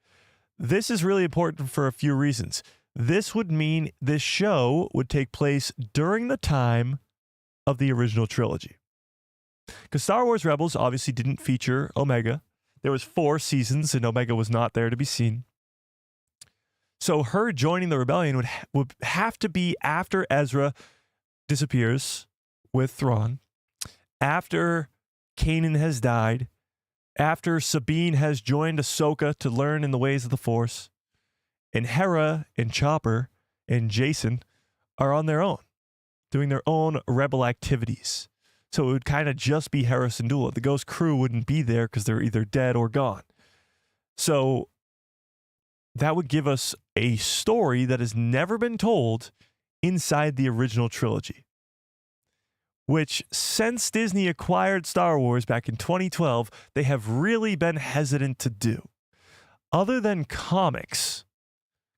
This is really important for a few reasons. This would mean this show would take place during the time of the original trilogy. Because Star Wars Rebels obviously didn't feature Omega. There was 4 seasons and Omega was not there to be seen. So her joining the rebellion would have to be after Ezra disappears with Thrawn, after Kanan has died, after Sabine has joined Ahsoka to learn in the ways of the Force, and Hera and Chopper and Jason are on their own, doing their own rebel activities. So it would kind of just be Hera Syndulla. The Ghost crew wouldn't be there because they're either dead or gone. So that would give us a story that has never been told inside the original trilogy, which since Disney acquired Star Wars back in 2012, they have really been hesitant to do. Other than comics,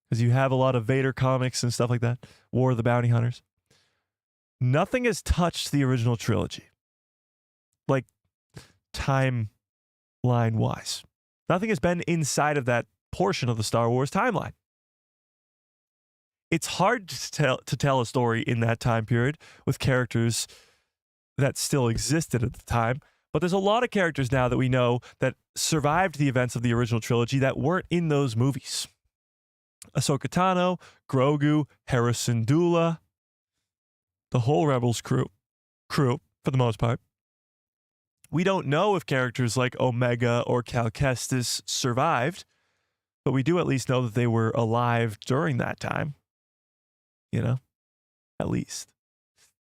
because you have a lot of Vader comics and stuff like that, War of the Bounty Hunters, nothing has touched the original trilogy, like timeline-wise. Nothing has been inside of that portion of the Star Wars timeline. It's hard to tell a story in that time period with characters that still existed at the time, but there's a lot of characters now that we know that survived the events of the original trilogy that weren't in those movies. Ahsoka Tano, Grogu, Hera Syndulla, the whole Rebels crew for the most part. We don't know if characters like Omega or Cal Kestis survived, but we do at least know that they were alive during that time. You know, at least.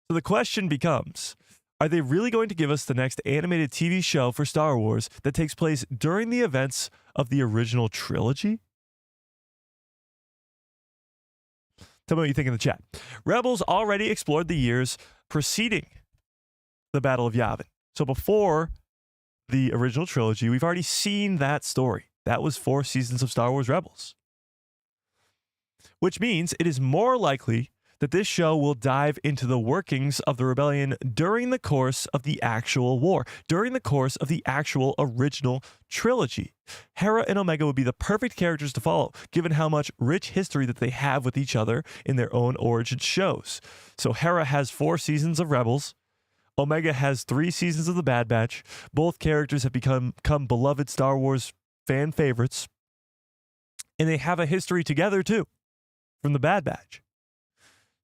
So the question becomes, are they really going to give us the next animated TV show for Star Wars that takes place during the events of the original trilogy? Tell me what you think in the chat. Rebels already explored the years preceding the Battle of Yavin. So before the original trilogy, we've already seen that story. That was 4 seasons of Star Wars Rebels. Which means it is more likely that this show will dive into the workings of the rebellion during the course of the actual war, during the course of the actual original trilogy. Hera and Omega would be the perfect characters to follow, given how much rich history that they have with each other in their own origin shows. So Hera has 4 seasons of Rebels. Omega has 3 seasons of The Bad Batch. Both characters have become beloved Star Wars fan favorites. And they have a history together, too, from The Bad Batch.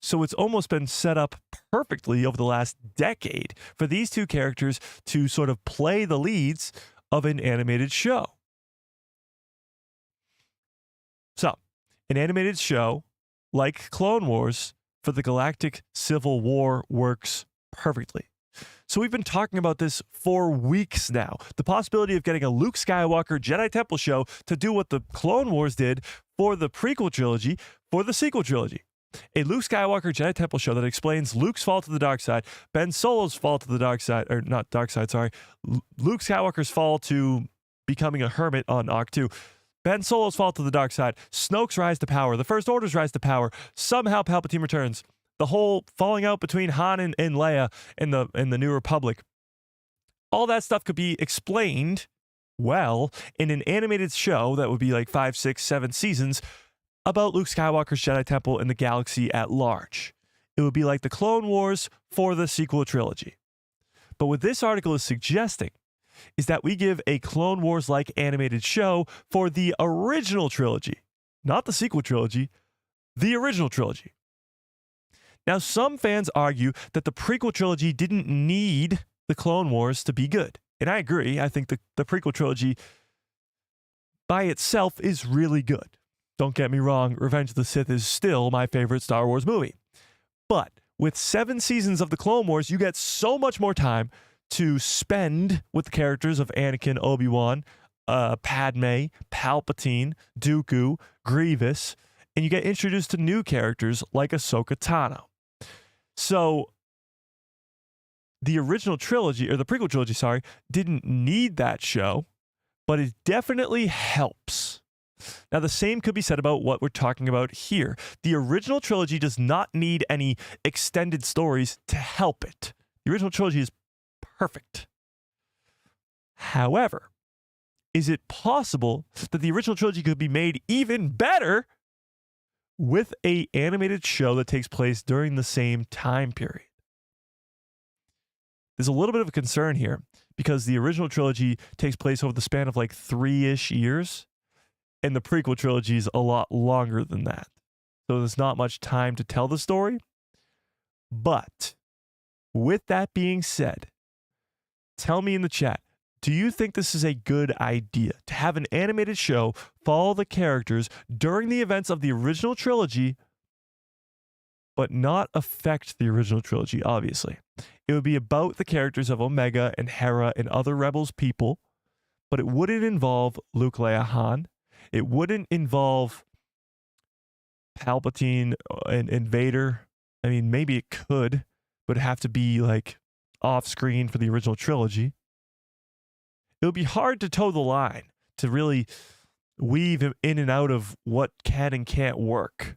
So it's almost been set up perfectly over the last decade for these 2 characters to sort of play the leads of an animated show. So, an animated show like Clone Wars for the Galactic Civil War works perfectly. So we've been talking about this for weeks now. The possibility of getting a Luke Skywalker Jedi Temple show to do what the Clone Wars did for the prequel trilogy, for the sequel trilogy. A Luke Skywalker Jedi Temple show that explains Luke's fall to the dark side, Ben Solo's fall to the dark side, or not dark side, sorry, Luke Skywalker's fall to becoming a hermit on Ahch-To, Ben Solo's fall to the dark side, Snoke's rise to power, the First Order's rise to power, somehow Palpatine returns, the whole falling out between Han and Leia in the New Republic. All that stuff could be explained well in an animated show that would be like 5, 6, 7 seasons about Luke Skywalker's Jedi Temple and the galaxy at large. It would be like the Clone Wars for the sequel trilogy. But what this article is suggesting is that we give a Clone Wars-like animated show for the original trilogy, not the sequel trilogy, the original trilogy. Now, some fans argue that the prequel trilogy didn't need the Clone Wars to be good. And I agree. I think the prequel trilogy by itself is really good. Don't get me wrong, Revenge of the Sith is still my favorite Star Wars movie. But with 7 seasons of the Clone Wars, you get so much more time to spend with the characters of Anakin, Obi-Wan, Padme, Palpatine, Dooku, Grievous, and you get introduced to new characters like Ahsoka Tano. So the original trilogy, or the prequel trilogy, sorry, didn't need that show, but it definitely helps. Now, the same could be said about what we're talking about here. The original trilogy does not need any extended stories to help it. The original trilogy is perfect. However, is it possible that the original trilogy could be made even better with an animated show that takes place during the same time period? There's a little bit of a concern here because the original trilogy takes place over the span of like 3-ish years, and the prequel trilogy is a lot longer than that. So there's not much time to tell the story. But with that being said, tell me in the chat, do you think this is a good idea to have an animated show follow the characters during the events of the original trilogy, but not affect the original trilogy, obviously? It would be about the characters of Omega and Hera and other Rebels people, but it wouldn't involve Luke, Leia, Han. It wouldn't involve Palpatine and Vader. I mean, maybe it could, but it'd have to be like off screen for the original trilogy. It would be hard to toe the line to really weave in and out of what can and can't work.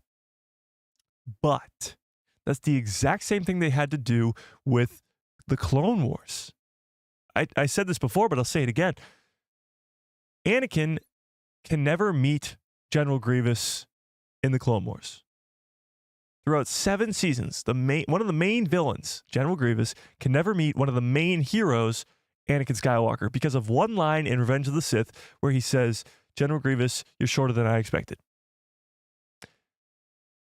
But that's the exact same thing they had to do with the Clone Wars. I said this before, but I'll say it again. Anakin can never meet General Grievous in the Clone Wars. Throughout 7 seasons, one of the main villains, General Grievous, can never meet one of the main heroes, Anakin Skywalker, because of one line in Revenge of the Sith where he says, "General Grievous, you're shorter than I expected."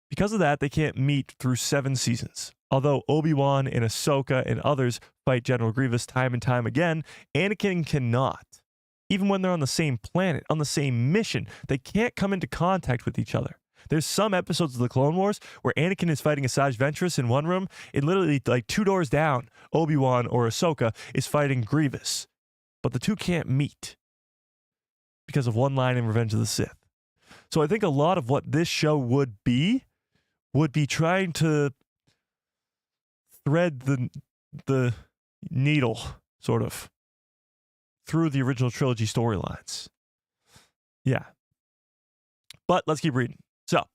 Because of that, they can't meet through 7 seasons. Although Obi-Wan and Ahsoka and others fight General Grievous time and time again, Anakin cannot. Even when they're on the same planet, on the same mission, they can't come into contact with each other. There's some episodes of the Clone Wars where Anakin is fighting Asajj Ventress in one room, and literally like 2 doors down, Obi-Wan or Ahsoka is fighting Grievous. But the two can't meet because of one line in Revenge of the Sith. So I think a lot of what this show would be trying to thread the needle, sort of, through the original trilogy storylines. Yeah. But let's keep reading. So,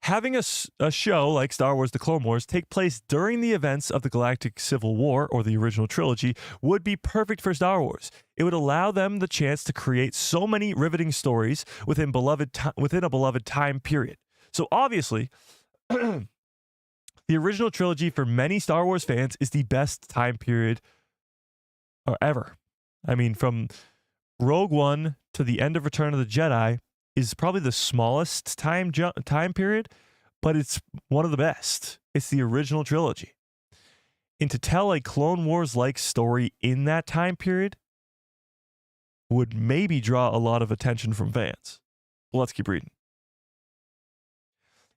having a show like Star Wars The Clone Wars take place during the events of the Galactic Civil War, or the original trilogy, would be perfect for Star Wars. It would allow them the chance to create so many riveting stories within a beloved time period. So obviously, the original trilogy for many Star Wars fans is the best time period ever. I mean, from Rogue One to the end of Return of the Jedi is probably the smallest time period, but it's one of the best. It's the original trilogy. And to tell a Clone Wars-like story in that time period would maybe draw a lot of attention from fans. Well, let's keep reading.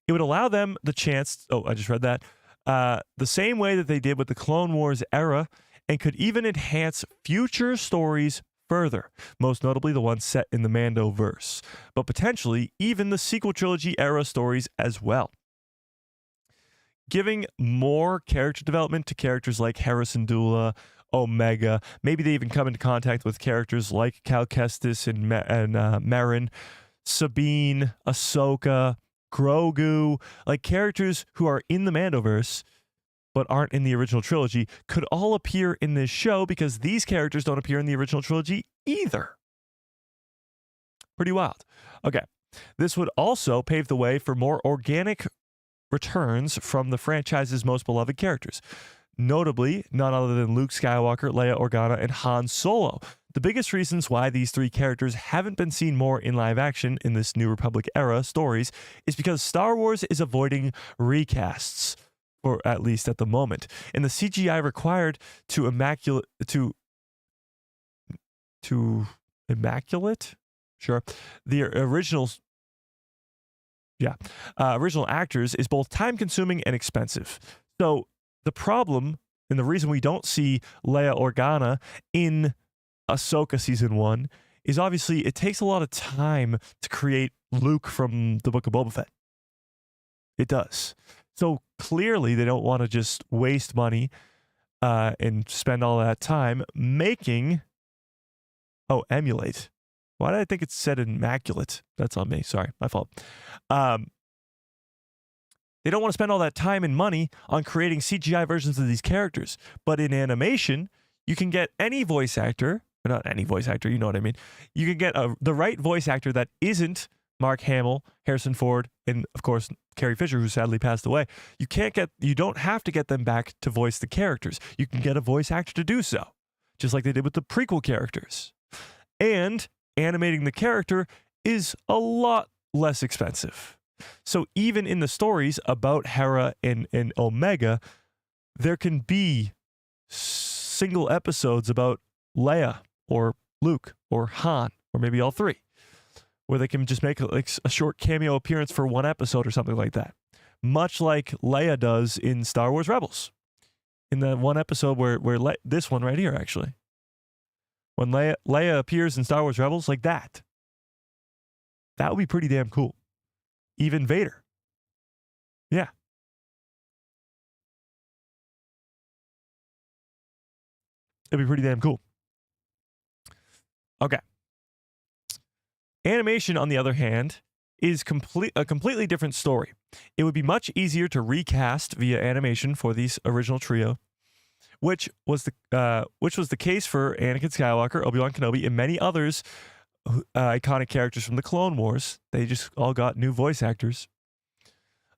It would allow them the chance, I just read that, the same way that they did with the Clone Wars era, and could even enhance future stories further, most notably the ones set in the Mandoverse, but potentially even the sequel trilogy era stories as well. Giving more character development to characters like Hera Syndulla, Omega, maybe they even come into contact with characters like Cal Kestis and Merrin, Sabine, Ahsoka, Grogu, like characters who are in the Mandoverse but aren't in the original trilogy, could all appear in this show because these characters don't appear in the original trilogy either. Pretty wild. Okay. This would also pave the way for more organic returns from the franchise's most beloved characters. Notably, none other than Luke Skywalker, Leia Organa, and Han Solo. The biggest reasons why these 3 characters haven't been seen more in live action in this New Republic era stories is because Star Wars is avoiding recasts, or at least at the moment. And the CGI required to immaculate? Sure. The original actors is both time-consuming and expensive. So the problem, and the reason we don't see Leia Organa in Ahsoka Season 1, is obviously it takes a lot of time to create Luke from the Book of Boba Fett. It does. So clearly they don't want to just waste money and spend all that time making... emulate. Why did I think it said immaculate? That's on me. Sorry, my fault. They don't want to spend all that time and money on creating CGI versions of these characters. But in animation, you can get any voice actor, or not any voice actor, you know what I mean. You can get the right voice actor that isn't Mark Hamill, Harrison Ford, and of course Carrie Fisher, who sadly passed away. You don't have to get them back to voice the characters. You can get a voice actor to do so, just like they did with the prequel characters. And animating the character is a lot less expensive. So even in the stories about Hera and Omega, there can be single episodes about Leia or Luke or Han, or maybe all three, where they can just make a short cameo appearance for one episode or something like that. Much like Leia does in Star Wars Rebels. In the one episode where this one right here, actually. When Leia appears in Star Wars Rebels like that. That would be pretty damn cool. Even Vader. Yeah. It'd be pretty damn cool. Okay. Animation, on the other hand, is a completely different story. It would be much easier to recast via animation for these original trio, which was the case for Anakin Skywalker, Obi-Wan Kenobi, and many others iconic characters from the Clone Wars. They just all got new voice actors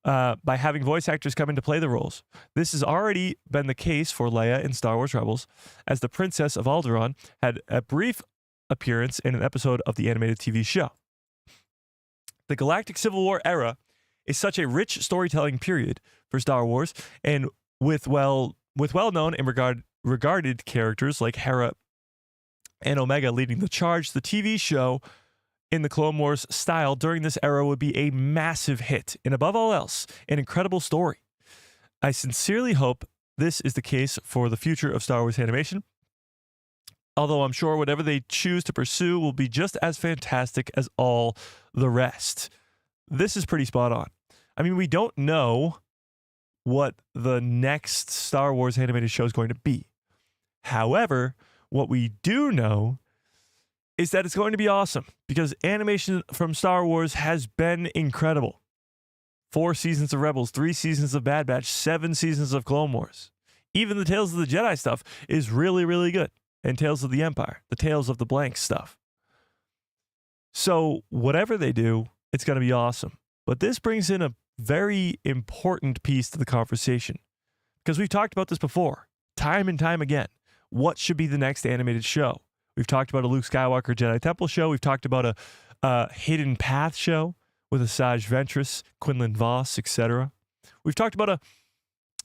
by having voice actors come in to play the roles. This has already been the case for Leia in Star Wars Rebels, as the Princess of Alderaan had a brief appearance in an episode of the animated TV show. The Galactic Civil War era is such a rich storytelling period for Star Wars, and with well-known and regarded characters like Hera and Omega leading the charge, the TV show in the Clone Wars style during this era would be a massive hit, and above all else, an incredible story. I sincerely hope this is the case for the future of Star Wars animation, although I'm sure whatever they choose to pursue will be just as fantastic as all the rest. This is pretty spot on. I mean, we don't know what the next Star Wars animated show is going to be. However, what we do know is that it's going to be awesome, because animation from Star Wars has been incredible. 4 seasons of Rebels, 3 seasons of Bad Batch, 7 seasons of Clone Wars. Even the Tales of the Jedi stuff is really, really good. And Tales of the Empire, the Tales of the Blank stuff. So whatever they do, it's going to be awesome. But this brings in a very important piece to the conversation, because we've talked about this before, time and time again. What should be the next animated show? We've talked about a Luke Skywalker Jedi Temple show. We've talked about a Hidden Path show with Asajj Ventress, Quinlan Vos, etc. We've talked about a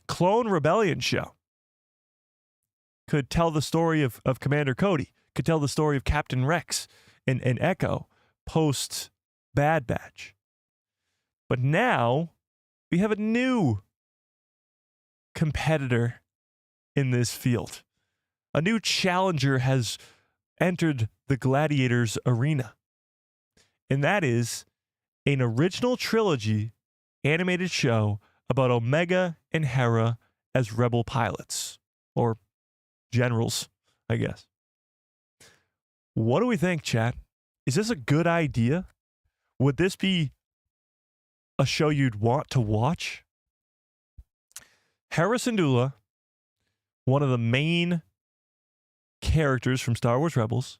Clone Rebellion show. Could tell the story of Commander Cody. Could tell the story of Captain Rex and Echo post Bad Batch. But now we have a new competitor in this field. A new challenger has entered the Gladiators arena. And that is an original trilogy animated show about Omega and Hera as rebel pilots, or generals, I guess. What do we think, chat? Is this a good idea? Would this be a show you'd want to watch? Hera Syndulla, one of the main characters from Star Wars Rebels.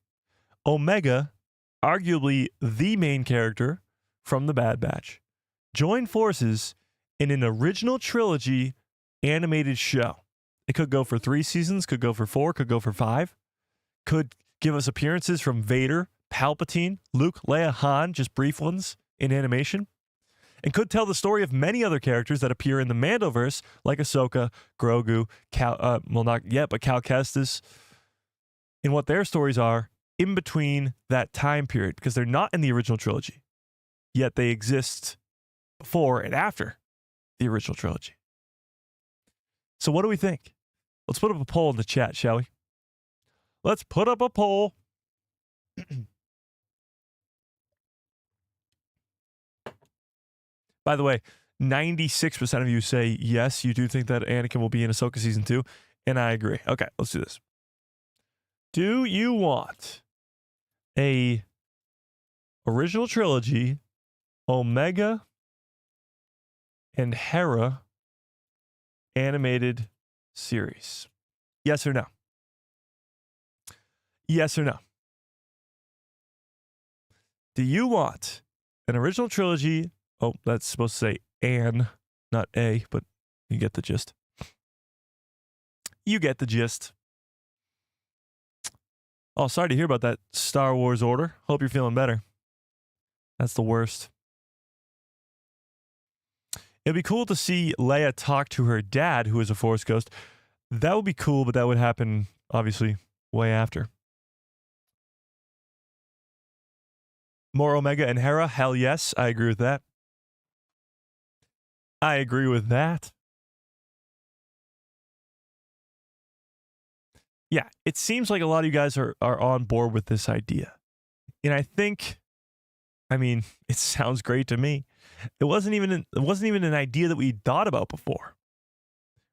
Omega, arguably the main character from the Bad Batch, join forces in an original trilogy animated show. It could go for 3 seasons, could go for 4, could go for 5, could give us appearances from Vader, Palpatine, Luke, Leia, Han, just brief ones in animation, and could tell the story of many other characters that appear in the Mandoverse, like Ahsoka, Grogu, not yet, but Cal Kestis, and what their stories are in between that time period, because they're not in the original trilogy, yet they exist before and after the original trilogy. So what do we think? Let's put up a poll in the chat, shall we? Let's put up a poll. By the way, 96% of you say yes, you do think that Anakin will be in Ahsoka Season 2, and I agree. Okay, let's do this. Do you want a original trilogy, Omega and Hera animated series? Yes or no? Yes or no? Do you want an original trilogy? Oh, that's supposed to say an, not a, but you get the gist. You get the gist. Oh, sorry to hear about that Star Wars order. Hope you're feeling better. That's the worst. It'd be cool to see Leia talk to her dad, who is a Force ghost. That would be cool, but that would happen, obviously, way after. More Omega and Hera? Hell yes, I agree with that. I agree with that. Yeah, it seems like a lot of you guys are on board with this idea. And I think, I mean, it sounds great to me. It wasn't even an idea that we thought about before,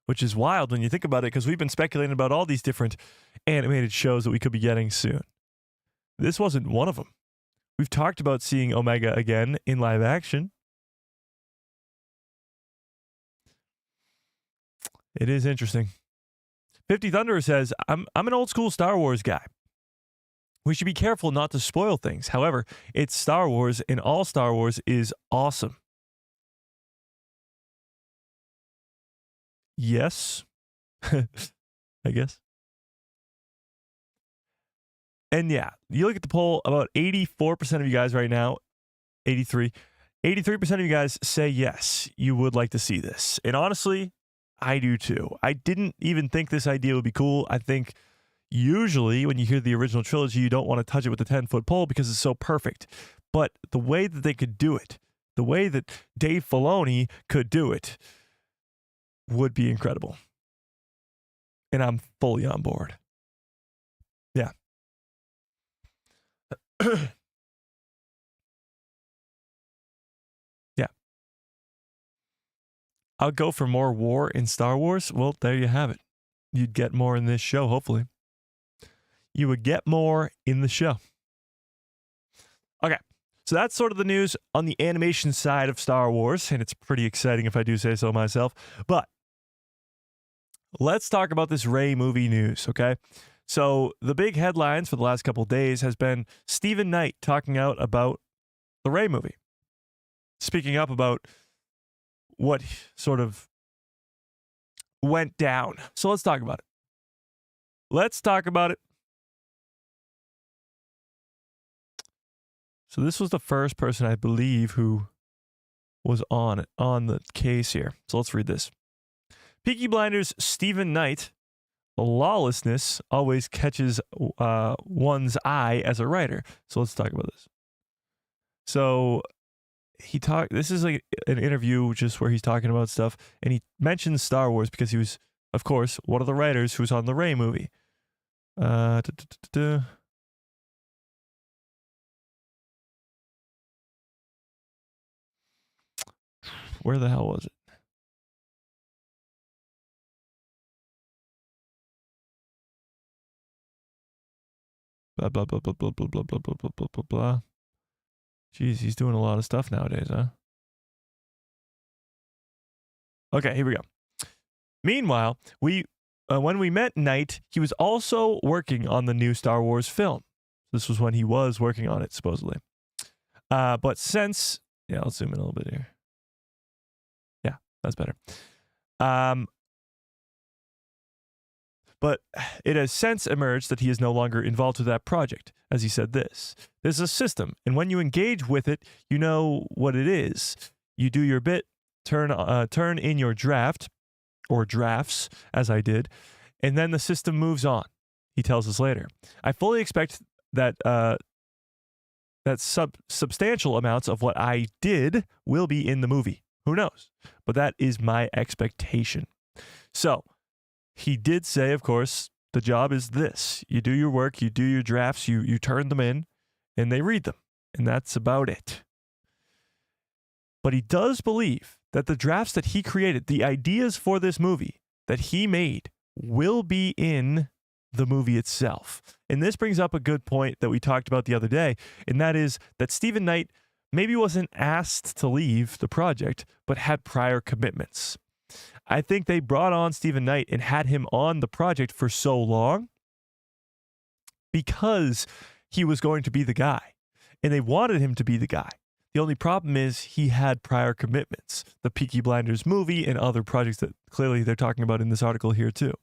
which is wild when you think about it, because we've been speculating about all these different animated shows that we could be getting soon. This wasn't one of them. We've talked about seeing Omega again in live action. It is interesting. 50 Thunderer says, I'm an old school Star Wars guy. We should be careful not to spoil things. However, it's Star Wars, and all Star Wars is awesome. Yes. I guess. And yeah, you look at the poll, about 84% of you guys right now, 83% of you guys say yes, you would like to see this. And honestly, I do too. I didn't even think this idea would be cool. I think usually when you hear the original trilogy, you don't want to touch it with a 10-foot pole because it's so perfect. But the way that they could do it, the way that Dave Filoni could do it, would be incredible. And I'm fully on board. Yeah. Yeah. I'll go for more war in Star Wars. Well, there you have it. You'd get more in this show, hopefully. You would get more in the show. Okay. So that's sort of the news on the animation side of Star Wars, and it's pretty exciting if I do say so myself. But let's talk about this Rey movie news, okay? So the big headlines for the last couple of days has been Stephen Knight talking out about the Rey movie, speaking up about what sort of went down. So let's talk about it. Let's talk about it. So this was the first person, I believe, who was on the case here. So let's read this. Peaky Blinders Stephen Knight, lawlessness always catches one's eye as a writer. So let's talk about this. So this is like an interview just where he's talking about stuff, and he mentions Star Wars because he was, of course, one of the writers who's on the Rey movie. Where the hell was it? Blah, blah, blah, blah, blah, blah, blah, blah, blah, blah, blah, blah. Jeez, he's doing a lot of stuff nowadays, huh? Okay, here we go. Meanwhile, when we met Knight, he was also working on the new Star Wars film. This was when he was working on it, supposedly. But since... Yeah, I'll zoom in a little bit here. Yeah, that's better. But it has since emerged that he is no longer involved with that project, as he said this. There's a system, and when you engage with it, you know what it is. You do your bit, turn in your draft, or drafts, as I did, and then the system moves on, he tells us later. I fully expect that substantial amounts of what I did will be in the movie. Who knows? But that is my expectation. So, he did say, of course, the job is this. You do your work, you do your drafts, you turn them in, and they read them. And that's about it. But he does believe that the drafts that he created, the ideas for this movie that he made, will be in the movie itself. And this brings up a good point that we talked about the other day, and that is that Stephen Knight maybe wasn't asked to leave the project, but had prior commitments. I think they brought on Stephen Knight and had him on the project for so long because he was going to be the guy, and they wanted him to be the guy. The only problem is he had prior commitments, the Peaky Blinders movie and other projects that clearly they're talking about in this article here too.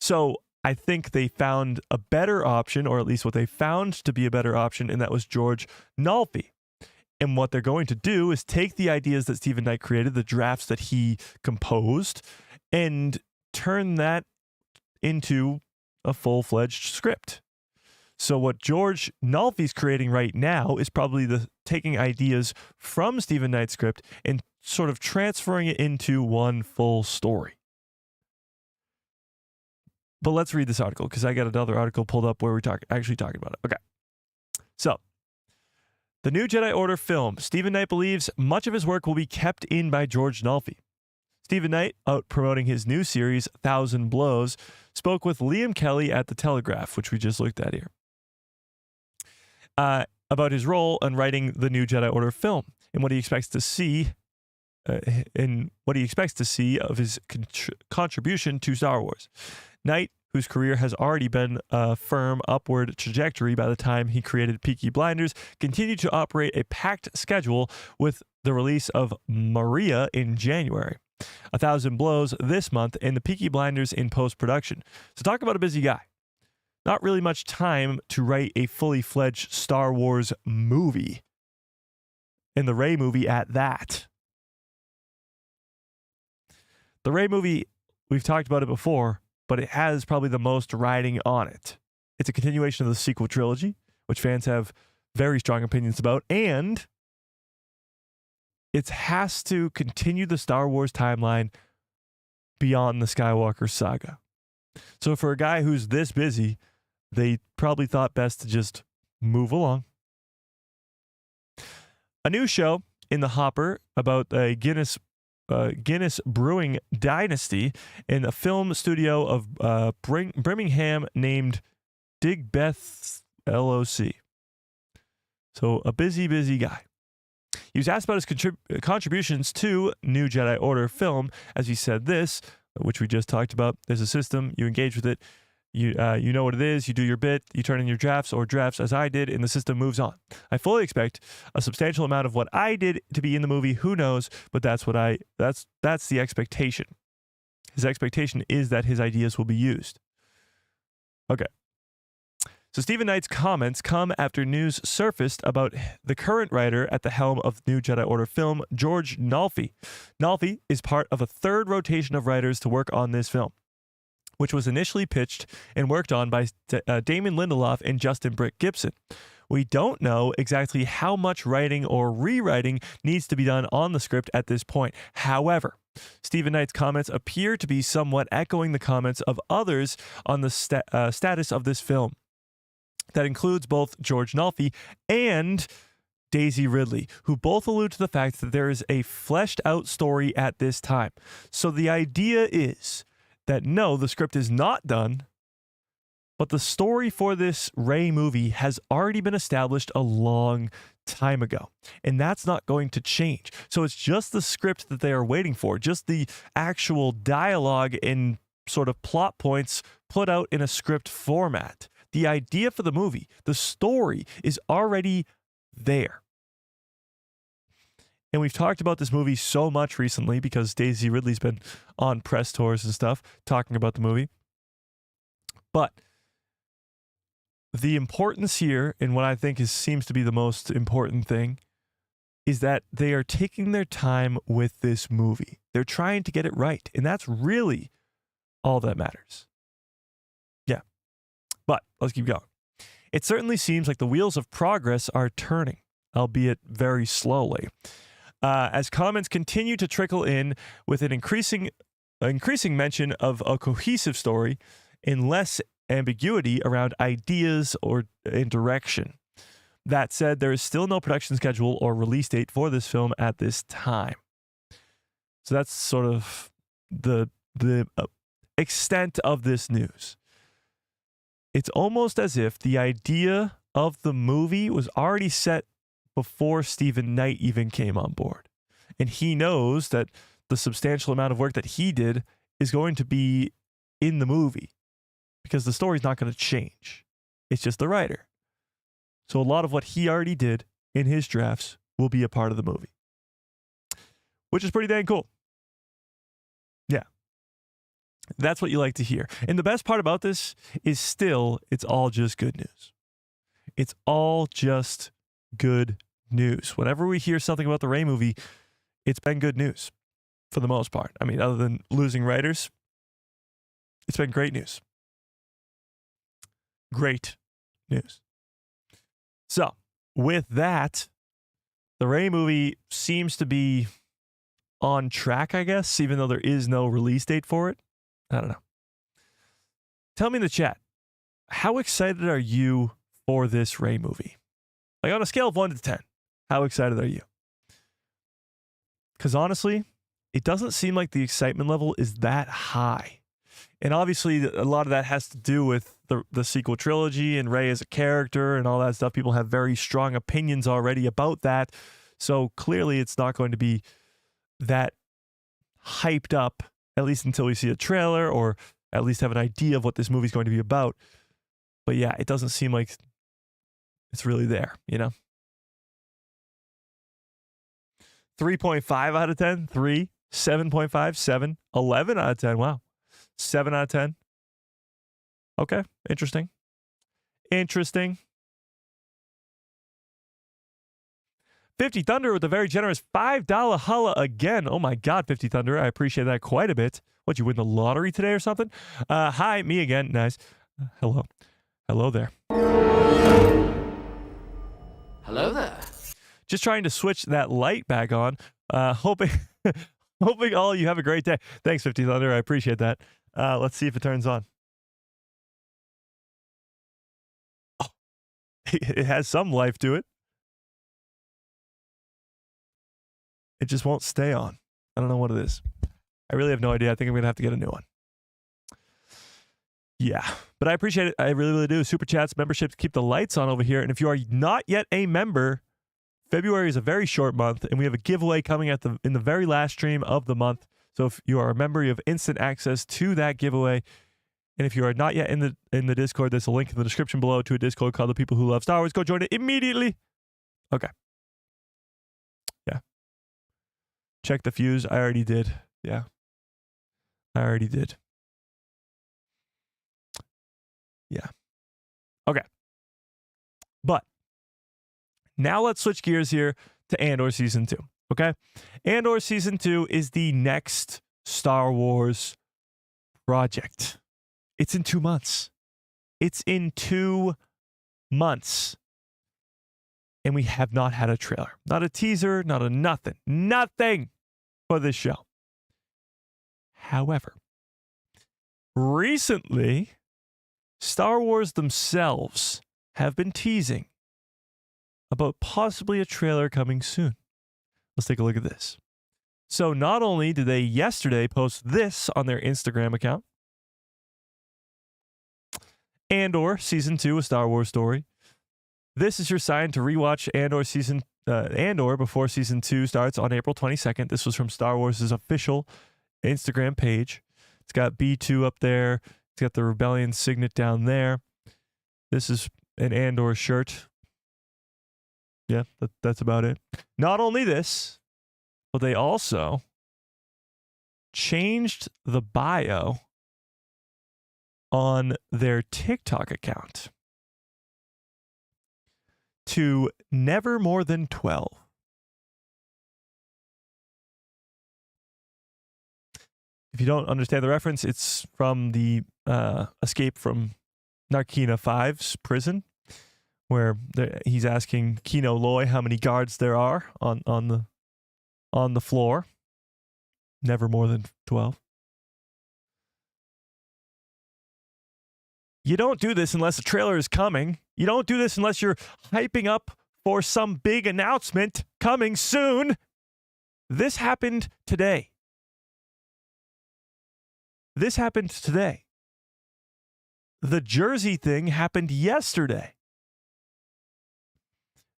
So I think they found a better option, or at least what they found to be a better option, and that was George Nolfi. And what they're going to do is take the ideas that Stephen Knight created, the drafts that he composed, and turn that into a full-fledged script. So what George Nolfi's creating right now is probably taking ideas from Stephen Knight's script and sort of transferring it into one full story. But let's read this article because I got another article pulled up where we're actually talking about it. Okay. So, the new Jedi Order film. Stephen Knight believes much of his work will be kept in by George Nolfi. Stephen Knight, out promoting his new series, Thousand Blows, spoke with Liam Kelly at The Telegraph, which we just looked at here, about his role in writing the new Jedi Order film and what he expects to see of his contribution to Star Wars. Knight, whose career has already been a firm upward trajectory by the time he created Peaky Blinders, continued to operate a packed schedule with the release of Maria in January, A Thousand Blows this month, and the Peaky Blinders in post-production. So talk about a busy guy. Not really much time to write a fully fledged Star Wars movie. And the Rey movie at that. The Rey movie, we've talked about it before, but it has probably the most riding on it. It's a continuation of the sequel trilogy, which fans have very strong opinions about, and it has to continue the Star Wars timeline beyond the Skywalker saga. So for a guy who's this busy, they probably thought best to just move along. A new show in the hopper about a Guinness Brewing dynasty in a film studio of Birmingham named Digbeth LOC. So a busy guy. He was asked about his contributions to New Jedi Order film, as he said this, which we just talked about. There's a system, you engage with it, you know what it is, you do your bit, you turn in your drafts as I did, and the system moves on. I fully expect a substantial amount of what I did to be in the movie. Who knows? But that's the expectation. His expectation is that his ideas will be used. Okay. So Stephen Knight's comments come after news surfaced about the current writer at the helm of New Jedi Order film, George Nolfi. Nolfi is part of a third rotation of writers to work on this film, which was initially pitched and worked on by Damon Lindelof and Justin Britt Gibson. We don't know exactly how much writing or rewriting needs to be done on the script at this point. However, Stephen Knight's comments appear to be somewhat echoing the comments of others on the status of this film. That includes both George Nolfi and Daisy Ridley, who both allude to the fact that there is a fleshed out story at this time. So the idea is that no, the script is not done, but the story for this Rey movie has already been established a long time ago, and that's not going to change. So it's just the script that they are waiting for, just the actual dialogue and sort of plot points put out in a script format. The idea for the movie, the story, is already there. And we've talked about this movie so much recently because Daisy Ridley's been on press tours and stuff talking about the movie. But the importance here, and what I think seems to be the most important thing, is that they are taking their time with this movie. They're trying to get it right. And that's really all that matters. Yeah. But let's keep going. It certainly seems like the wheels of progress are turning, albeit very slowly. As comments continue to trickle in with an increasing mention of a cohesive story and less ambiguity around ideas and direction. That said, there is still no production schedule or release date for this film at this time. So that's sort of the extent of this news. It's almost as if the idea of the movie was already set before Stephen Knight even came on board. And he knows that the substantial amount of work that he did is going to be in the movie because the story's not going to change. It's just the writer. So a lot of what he already did in his drafts will be a part of the movie, which is pretty dang cool. Yeah. That's what you like to hear. And the best part about this is still, it's all just good news. It's all just good news. Whenever we hear something about the Rey movie, it's been good news for the most part. I mean, other than losing writers, it's been great news. Great news. So, with that, the Rey movie seems to be on track, I guess, even though there is no release date for it. I don't know. Tell me in the chat, how excited are you for this Rey movie? Like on a scale of 1 to 10, how excited are you? Because honestly, it doesn't seem like the excitement level is that high. And obviously, a lot of that has to do with the sequel trilogy and Rey as a character and all that stuff. People have very strong opinions already about that. So clearly, it's not going to be that hyped up, at least until we see a trailer or at least have an idea of what this movie's going to be about. But yeah, it doesn't seem like it's really there, you know? 3.5 out of 10, 3, 7.5, 7, 11 out of 10. Wow. 7 out of 10. Okay, interesting. Interesting. 50 Thunder with a very generous $5 holla again. Oh my God, 50 Thunder. I appreciate that quite a bit. What, you win the lottery today or something? Hi, me again. Nice. Hello. Hello there. Hello there. Just trying to switch that light back on. Hoping all of you have a great day. Thanks, 50 Thunder. I appreciate that. Let's see if it turns on. Oh, it has some life to it. It just won't stay on. I don't know what it is. I really have no idea. I think I'm going to have to get a new one. Yeah, but I appreciate it. I really, really do. Super chats, memberships, keep the lights on over here. And if you are not yet a member, February is a very short month, and we have a giveaway coming in the very last stream of the month. So if you are a member, you have instant access to that giveaway. And if you are not yet in the Discord, there's a link in the description below to a Discord called The People Who Love Star Wars. Go join it immediately. Okay. Yeah. Check the fuse. I already did. Yeah. I already did. Yeah. Okay. But now let's switch gears here to Andor Season 2. Okay? Andor Season 2 is the next Star Wars project. It's in 2 months. It's in 2 months. And we have not had a trailer. Not a teaser, not a nothing. Nothing for this show. However, recently, Star Wars themselves have been teasing about possibly a trailer coming soon. Let's take a look at this. So not only did they yesterday post this on their Instagram account, Andor Season 2, a Star Wars story. This is your sign to rewatch Andor before Season 2 starts on April 22nd. This was from Star Wars' official Instagram page. It's got B2 up there. It's got the Rebellion signet down there. This is an Andor shirt. Yeah, that's about it. Not only this, but they also changed the bio on their TikTok account to never more than 12. If you don't understand the reference, it's from the escape from Narkina 5's prison, where he's asking Kino Loy how many guards there are on the floor. Never more than 12. You don't do this unless a trailer is coming. You don't do this unless you're hyping up for some big announcement coming soon. This happened today. This happened today. The jersey thing happened yesterday.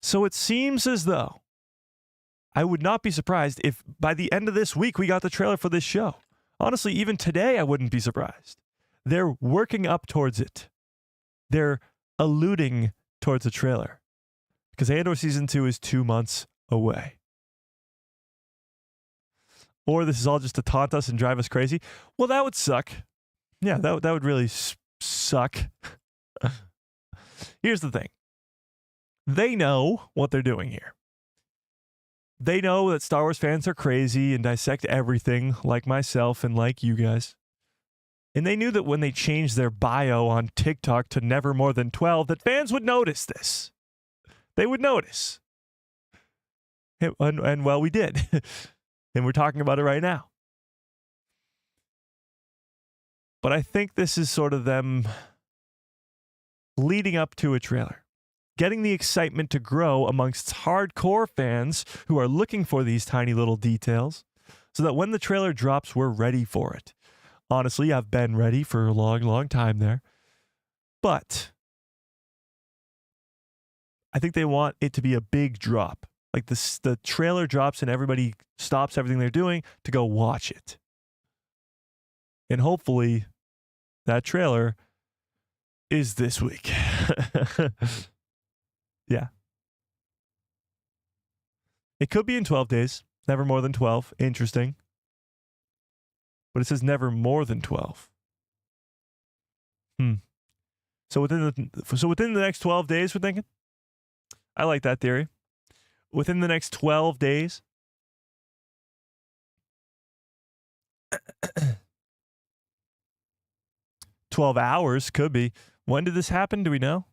So it seems as though I would not be surprised if by the end of this week we got the trailer for this show. Honestly, even today I wouldn't be surprised. They're working up towards it. They're alluding towards a trailer. Because Andor Season 2 is 2 months away. Or this is all just to taunt us and drive us crazy. Well, that would suck. Yeah, that would really suck. Here's the thing. They know what they're doing here. They know that Star Wars fans are crazy and dissect everything like myself and like you guys. And they knew that when they changed their bio on TikTok to never more than 12, that fans would notice this. They would notice. And well, we did. And we're talking about it right now. But I think this is sort of them leading up to a trailer. Getting the excitement to grow amongst hardcore fans who are looking for these tiny little details so that when the trailer drops, we're ready for it. Honestly, I've been ready for a long, long time there. But I think they want it to be a big drop. Like the trailer drops and everybody stops everything they're doing to go watch it. And hopefully that trailer is this week. Yeah. It could be in 12 days. Never more than 12. Interesting. But it says never more than 12. So within the next 12 days, we're thinking? I like that theory. Within the next 12 days. 12 hours could be. When did this happen? Do we know?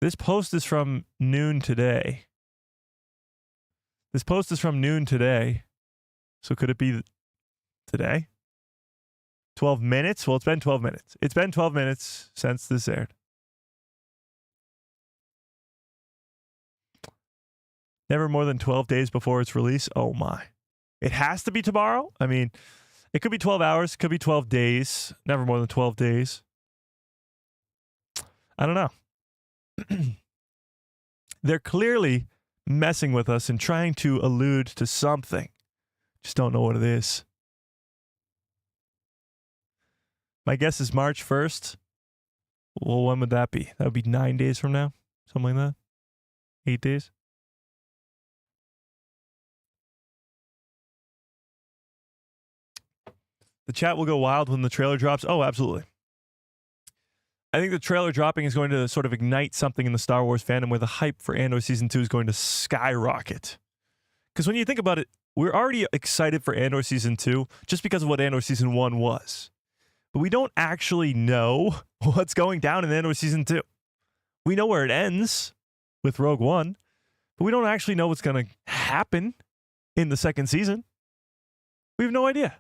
This post is from noon today. So could it be today? 12 minutes? Well, it's been 12 minutes. It's been 12 minutes since this aired. Never more than 12 days before its release. Oh my. It has to be tomorrow? I mean, it could be 12 hours, it could be 12 days. Never more than 12 days. I don't know. They're clearly messing with us and trying to allude to something. Just don't know what it is. My guess is March 1st. Well, when would that be? That would be 9 days from now? Something like that? 8 days? The chat will go wild when the trailer drops. Oh, absolutely. I think the trailer dropping is going to sort of ignite something in the Star Wars fandom where the hype for Andor Season 2 is going to skyrocket. Because when you think about it, we're already excited for Andor Season 2 just because of what Andor Season 1 was. But we don't actually know what's going down in Andor Season 2. We know where it ends with Rogue One, but we don't actually know what's going to happen in the second season. We have no idea.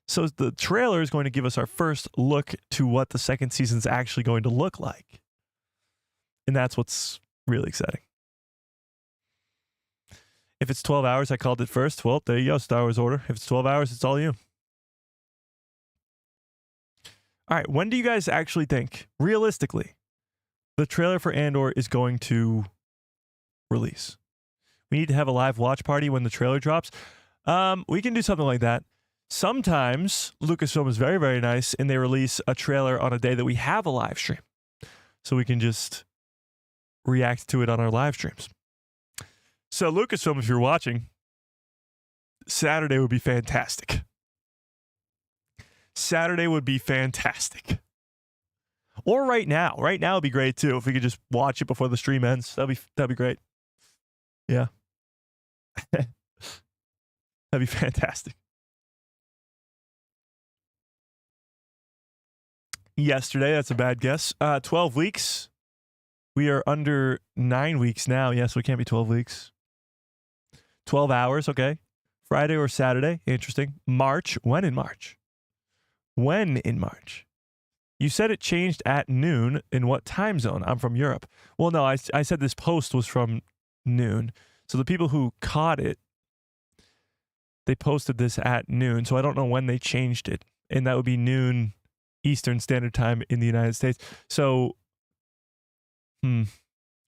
So the trailer is going to give us our first look to what the second season is actually going to look like. And that's what's really exciting. If it's 12 hours, I called it first. Well, there you go, Star Wars order. If it's 12 hours, it's all you. All right, when do you guys actually think, realistically, the trailer for Andor is going to release? We need to have a live watch party when the trailer drops. We can do something like that. Sometimes Lucasfilm is very, very nice, and they release a trailer on a day that we have a live stream. So we can just react to it on our live streams. So Lucasfilm, if you're watching, Saturday would be fantastic. Saturday would be fantastic. Or right now. Right now would be great too. If we could just watch it before the stream ends, that'd be great. Yeah. That'd be fantastic. Yesterday, that's a bad guess. 12 weeks. We are under 9 weeks now. Yes, we can't be 12 weeks. 12 hours, okay. Friday or Saturday. Interesting. March. When in March? When in March? You said it changed at noon. In what time zone? I'm from Europe. Well, no, I said this post was from noon. So the people who caught it, they posted this at noon. So I don't know when they changed it. And that would be noon Eastern Standard Time in the United States. So,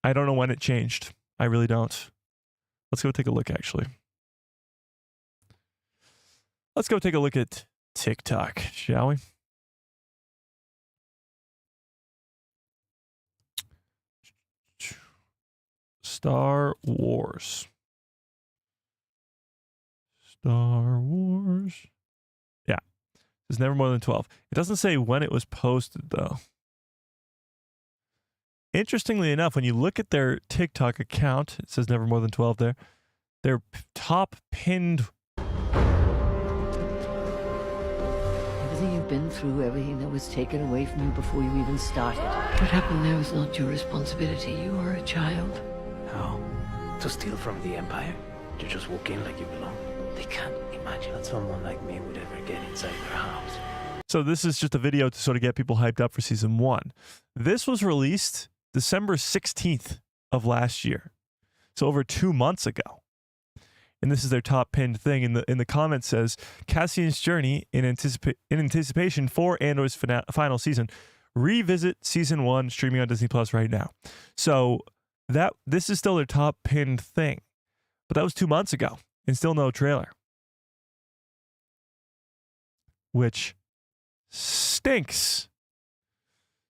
I don't know when it changed. I really don't. Let's go take a look, actually. Let's go take a look at TikTok, shall we? Star Wars. Star Wars. Yeah. It's never more than 12. It doesn't say when it was posted, though. Interestingly enough, when you look at their TikTok account, it says never more than 12 there. Their top pinned. Everything you've been through, everything that was taken away from you before you even started. What happened there was not your responsibility. You were a child. How? To steal from the Empire? To just walk in like you belong? They can't imagine that someone like me would ever get inside their house. So this is just a video to sort of get people hyped up for season 1. This was released December 16th of last year. So over 2 months ago. And this is their top pinned thing. In the comments says, Cassian's journey in anticipation for Andor's final season. Revisit season 1 streaming on Disney Plus right now. So this is still their top pinned thing. But that was 2 months ago and still no trailer. Which stinks.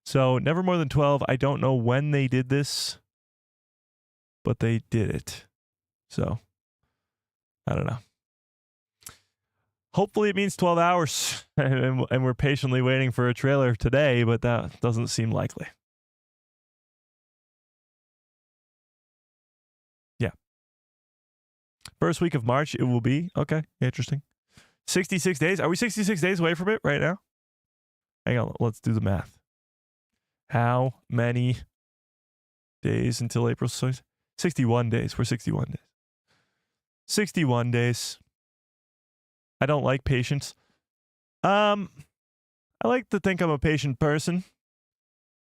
So never more than 12. I don't know when they did this, but they did it. So I don't know. Hopefully it means 12 hours and we're patiently waiting for a trailer today, but that doesn't seem likely. Yeah. First week of March it will be. Okay, interesting. 66 days. Are we 66 days away from it right now? Hang on, let's do the math. How many days until April 6th? 61 days. We're 61 days. 61 days. I don't like patience. I like to think I'm a patient person,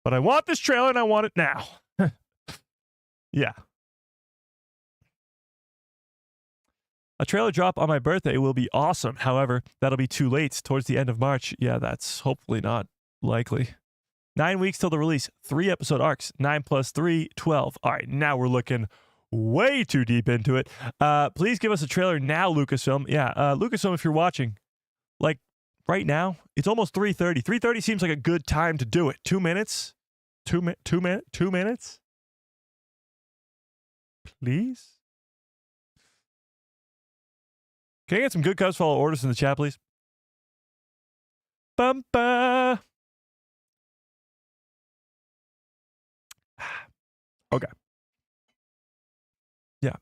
but I want this trailer and I want it now. Yeah. A trailer drop on my birthday will be awesome. However, that'll be too late towards the end of March. Yeah, that's hopefully not likely. 9 weeks till the release. 3 episode arcs. 9 plus 3, 12. All right, now we're looking way too deep into it. Please give us a trailer now, Lucasfilm. Yeah, Lucasfilm, if you're watching, like right now, it's almost 3:30. 3:30 seems like a good time to do it. 2 minutes? 2 minutes? Please? Can I get some good cuz follow orders in the chat, please? Bumpa. Okay. Yeah.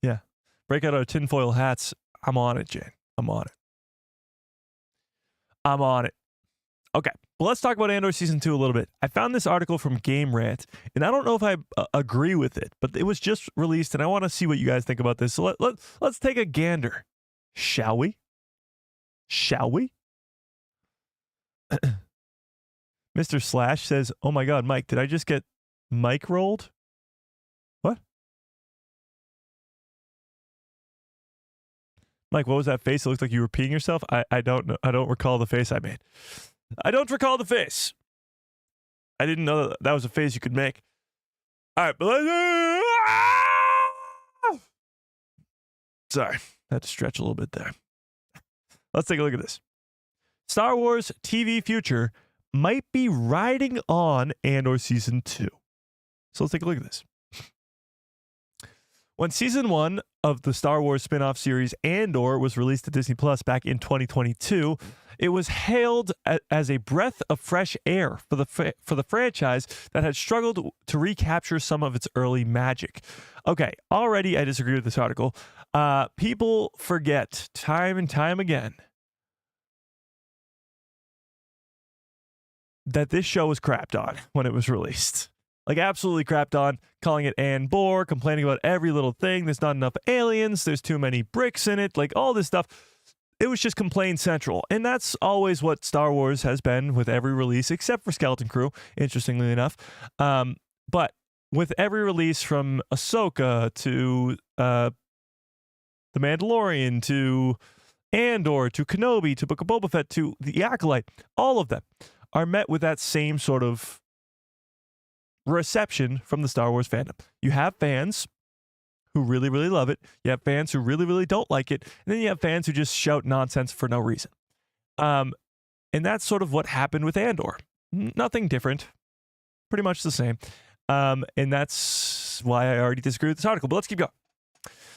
Yeah. Break out our tinfoil hats. I'm on it, Jane. I'm on it. Okay. Well, let's talk about Andor Season 2 a little bit. I found this article from Game Rant, and I don't know if I agree with it, but it was just released, and I want to see what you guys think about this. So let's take a gander. Shall we? Mr. Slash says, oh my God, Mike, did I just get Mike rolled? What? Mike, what was that face? It looked like you were peeing yourself. I don't know. I don't recall the face I made. I don't recall the face. I didn't know that was a face you could make. All right, but sorry, I had to stretch a little bit there. Let's take a look at this. Star Wars TV future might be riding on Andor Season 2. So let's take a look at this. When Season 1 of the Star Wars spin-off series Andor was released to Disney Plus back in 2022, it was hailed as a breath of fresh air for the franchise that had struggled to recapture some of its early magic. Okay, already I disagree with this article. People forget time and time again that this show was crapped on when it was released. Like, absolutely crapped on, calling it Andor, complaining about every little thing. There's not enough aliens. There's too many bricks in it. Like, all this stuff. It was just complaint central. And that's always what Star Wars has been with every release, except for Skeleton Crew, interestingly enough. But with every release from Ahsoka to The Mandalorian to Andor to Kenobi to Book of Boba Fett to The Acolyte, all of them are met with that same sort of reception from the Star Wars fandom. You have fans who really, really love it. You have fans who really, really don't like it. And then you have fans who just shout nonsense for no reason. And that's sort of what happened with Andor. Nothing different. Pretty much the same. And that's why I already disagree with this article. But let's keep going.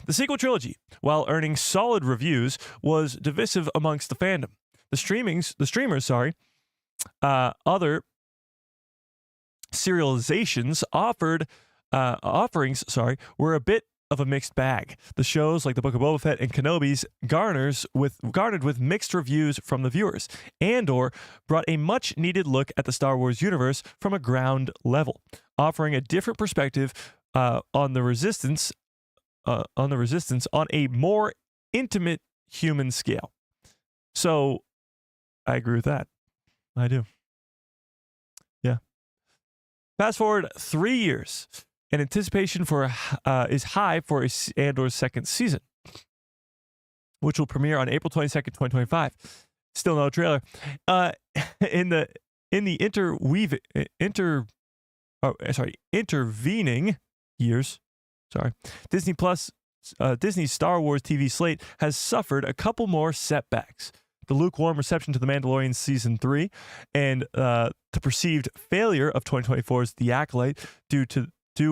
The sequel trilogy, while earning solid reviews, was divisive amongst the fandom. The streamers, other serializations offerings were a bit of a mixed bag. The shows like The Book of Boba Fett and Kenobi's garnered with mixed reviews from the viewers. Andor brought a much-needed look at the Star Wars universe from a ground level, offering a different perspective on the Resistance on a more intimate human scale. So, I agree with that. I do. Yeah. Fast forward 3 years. And anticipation is high for Andor's second season, which will premiere on April 22nd, 2025. Still no trailer. In the intervening years, Disney's Star Wars TV slate has suffered a couple more setbacks. The lukewarm reception to The Mandalorian Season 3 and the perceived failure of 2024's The Acolyte due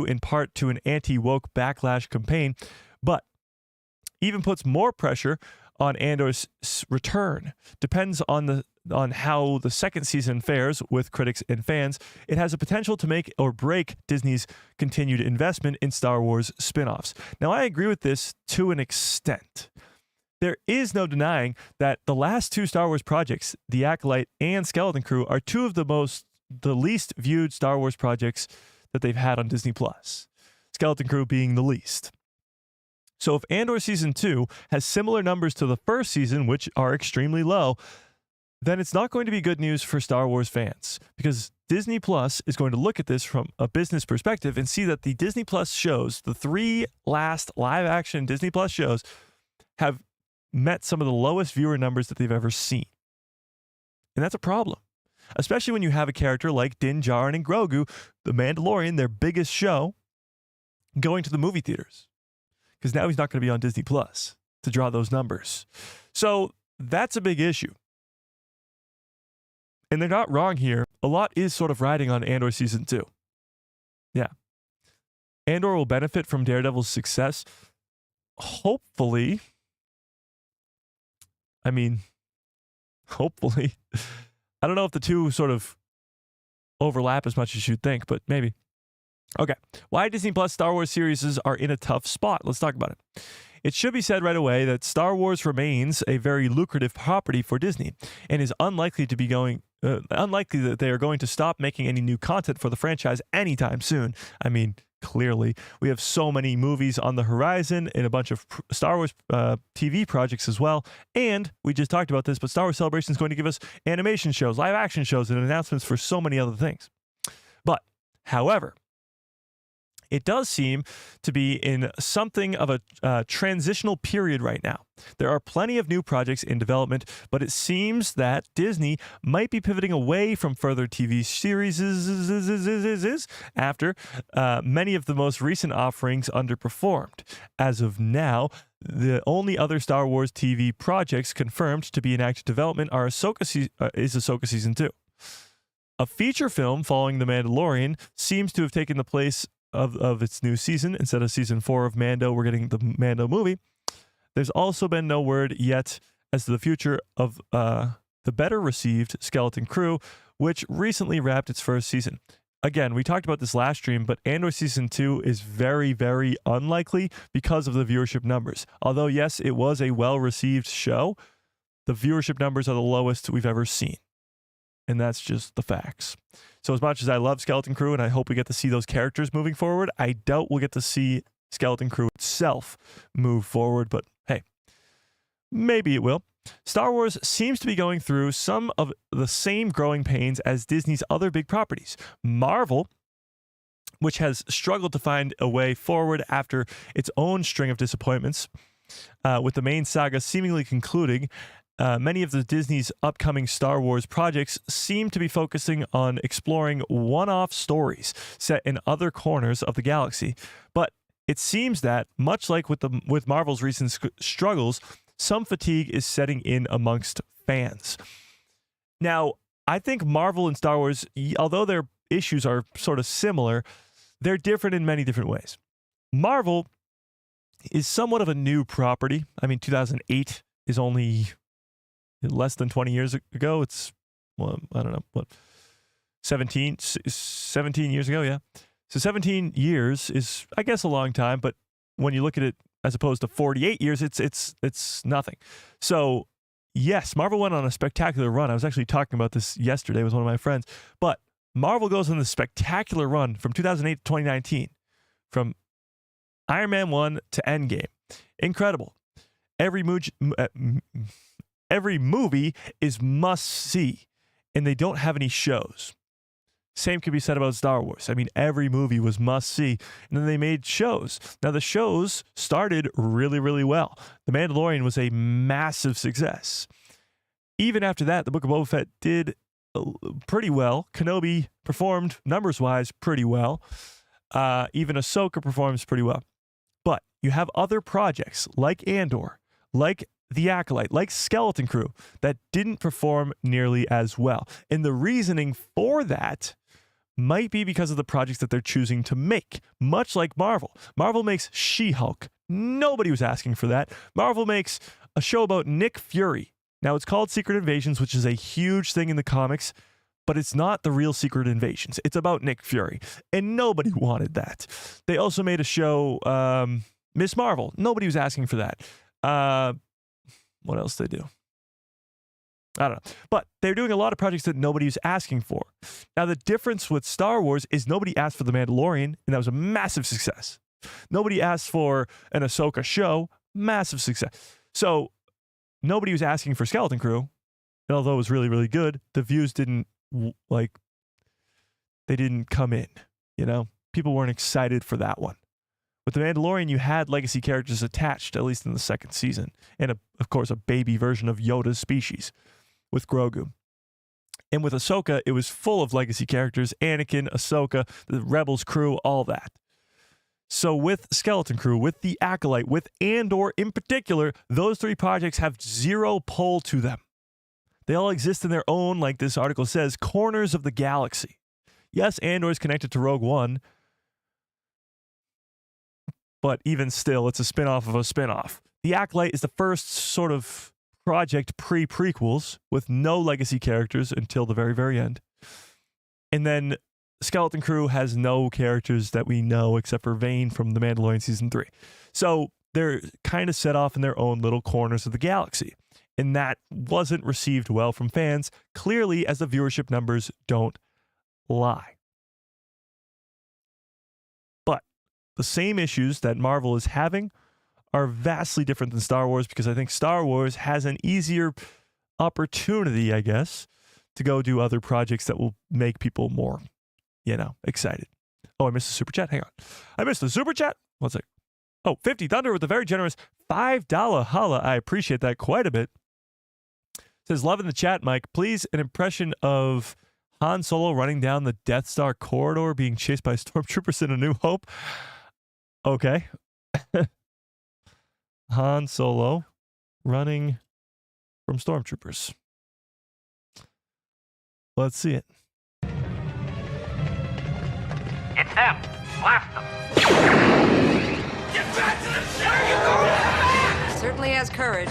in part to an anti-woke backlash campaign, but even puts more pressure on Andor's return. Depends on how the second season fares with critics and fans. It has a potential to make or break Disney's continued investment in Star Wars spin-offs. Now, I agree with this to an extent. There is no denying that the last two Star Wars projects, The Acolyte and Skeleton Crew, are two of the least viewed Star Wars projects that they've had on Disney+. Skeleton Crew being the least. So if Andor Season 2 has similar numbers to the first season, which are extremely low, then it's not going to be good news for Star Wars fans, because Disney Plus is going to look at this from a business perspective and see that the Disney Plus shows, the 3 last live-action Disney Plus shows, have met some of the lowest viewer numbers that they've ever seen. And that's a problem. Especially when you have a character like Din Djarin and Grogu, The Mandalorian, their biggest show, going to the movie theaters. Because now he's not going to be on Disney Plus to draw those numbers. So that's a big issue. And they're not wrong here. A lot is sort of riding on Andor Season 2. Yeah. Andor will benefit from Daredevil's success. Hopefully. Hopefully. I don't know if the two sort of overlap as much as you'd think, but maybe. Okay. Why Disney Plus Star Wars series are in a tough spot. Let's talk about it. It should be said right away that Star Wars remains a very lucrative property for Disney and is unlikely that they are going to stop making any new content for the franchise anytime soon. Clearly, we have so many movies on the horizon and a bunch of Star Wars TV projects as well. And we just talked about this, but Star Wars Celebration is going to give us animation shows, live action shows, and announcements for so many other things. But, however, it does seem to be in something of a transitional period right now. There are plenty of new projects in development, but it seems that Disney might be pivoting away from further TV series after many of the most recent offerings underperformed. As of now, the only other Star Wars TV projects confirmed to be in active development are Ahsoka Season 2. A feature film following The Mandalorian seems to have taken the place of its new season. Instead of Season 4 of Mando, we're getting the Mando movie. There's also been no word yet as to the future of the better received Skeleton Crew, which recently wrapped its first season. Again, we talked about this last stream, but Andor Season 2 is very, very unlikely because of the viewership numbers. Although, yes, it was a well-received show, the viewership numbers are the lowest we've ever seen. And that's just the facts. So as much as I love Skeleton Crew and I hope we get to see those characters moving forward, I doubt we'll get to see Skeleton Crew itself move forward, but hey, maybe it will. Star Wars seems to be going through some of the same growing pains as Disney's other big properties. Marvel, which has struggled to find a way forward after its own string of disappointments, with the main saga seemingly concluding, many of the Disney's upcoming Star Wars projects seem to be focusing on exploring one-off stories set in other corners of the galaxy. But it seems that, much like with Marvel's recent struggles, some fatigue is setting in amongst fans. Now, I think Marvel and Star Wars, although their issues are sort of similar, they're different in many different ways. Marvel is somewhat of a new property. I mean, 2008 is only less than 20 years ago. It's, well, I don't know, what, 17 years ago, yeah. So 17 years is, I guess, a long time, but when you look at it as opposed to 48 years, it's nothing. So, yes, Marvel went on a spectacular run. I was actually talking about this yesterday with one of my friends, but Marvel goes on this spectacular run from 2008 to 2019, from Iron Man 1 to Endgame. Incredible. Every movie is must-see, and they don't have any shows. Same could be said about Star Wars. I mean, every movie was must-see, and then they made shows. Now, the shows started really, really well. The Mandalorian was a massive success. Even after that, the Book of Boba Fett did pretty well. Kenobi performed, numbers-wise, pretty well. Even Ahsoka performs pretty well. But you have other projects like Andor, like The Acolyte, like Skeleton Crew, that didn't perform nearly as well. And the reasoning for that might be because of the projects that they're choosing to make, much like Marvel. Marvel makes She-Hulk. Nobody was asking for that. Marvel makes a show about Nick Fury. Now, it's called Secret Invasions, which is a huge thing in the comics, but it's not the real Secret Invasions. It's about Nick Fury, and nobody wanted that. They also made a show, Miss Marvel. Nobody was asking for that. What else did they do? I don't know. But they're doing a lot of projects that nobody was asking for. Now, the difference with Star Wars is nobody asked for The Mandalorian, and that was a massive success. Nobody asked for an Ahsoka show, massive success. So nobody was asking for Skeleton Crew, and although it was really, really good, the views didn't, they didn't come in, you know? People weren't excited for that one. With The Mandalorian, you had legacy characters attached, at least in the second season, and, of course, a baby version of Yoda's species with Grogu. And with Ahsoka, it was full of legacy characters, Anakin, Ahsoka, the Rebels crew, all that. So with Skeleton Crew, with The Acolyte, with Andor in particular, those three projects have zero pull to them. They all exist in their own, like this article says, corners of the galaxy. Yes, Andor is connected to Rogue One, but even still, it's a spin-off of a spin-off. The Acolyte is the first sort of project pre-prequels with no legacy characters until the very, very end. And then Skeleton Crew has no characters that we know except for Vane from The Mandalorian Season 3. So they're kind of set off in their own little corners of the galaxy. And that wasn't received well from fans, clearly, as the viewership numbers don't lie. But the same issues that Marvel is having are vastly different than Star Wars, because I think Star Wars has an easier opportunity, I guess, to go do other projects that will make people more, excited. Oh, I missed the super chat. Hang on. I missed the super chat. One sec. Oh, 50 Thunder with a very generous $5 holla. I appreciate that quite a bit. Says, love in the chat, Mike. Please, an impression of Han Solo running down the Death Star corridor being chased by stormtroopers in A New Hope. Okay. Han Solo running from stormtroopers. Let's see it. It's them. Blast them. Get back to the ship! Certainly has courage.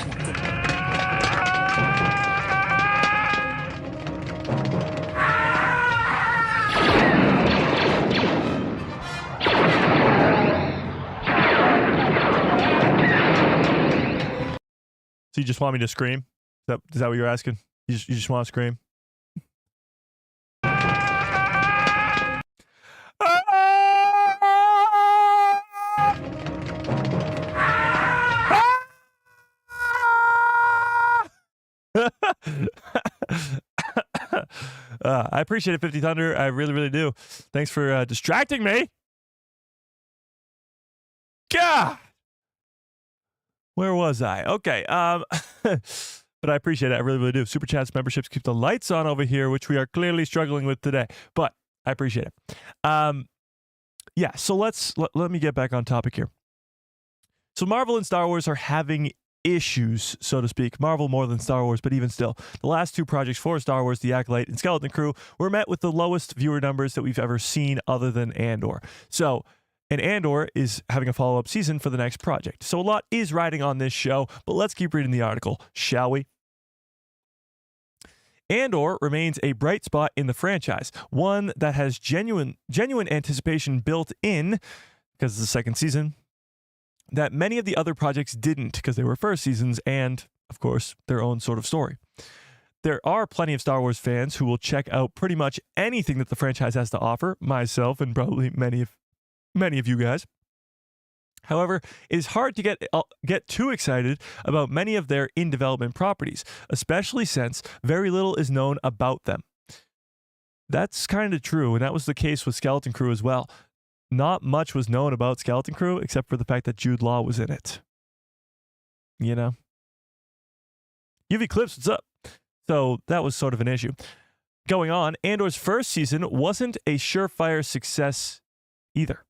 So you just want me to scream? Is that what you're asking? You just want to scream? I appreciate it, 50 Thunder. I really, really do. Thanks for distracting me. God! Where was I? Okay. But I appreciate it. I really, really do. Super chats, memberships keep the lights on over here, which we are clearly struggling with today. But I appreciate it. Yeah, so let me get back on topic here. So Marvel and Star Wars are having issues, so to speak. Marvel more than Star Wars, but even still. The last two projects for Star Wars, The Acolyte and Skeleton Crew, were met with the lowest viewer numbers that we've ever seen other than Andor. And Andor is having a follow-up season for the next project. So a lot is riding on this show, but let's keep reading the article, shall we? Andor remains a bright spot in the franchise, one that has genuine anticipation built in, because it's the second season, that many of the other projects didn't, because they were first seasons and, of course, their own sort of story. There are plenty of Star Wars fans who will check out pretty much anything that the franchise has to offer, myself and probably many of you guys. However, it is hard to get too excited about many of their in-development properties, especially since very little is known about them. That's kind of true, and that was the case with Skeleton Crew as well. Not much was known about Skeleton Crew, except for the fact that Jude Law was in it. You know? UV Clips, what's up? So that was sort of an issue. Going on, Andor's first season wasn't a surefire success either.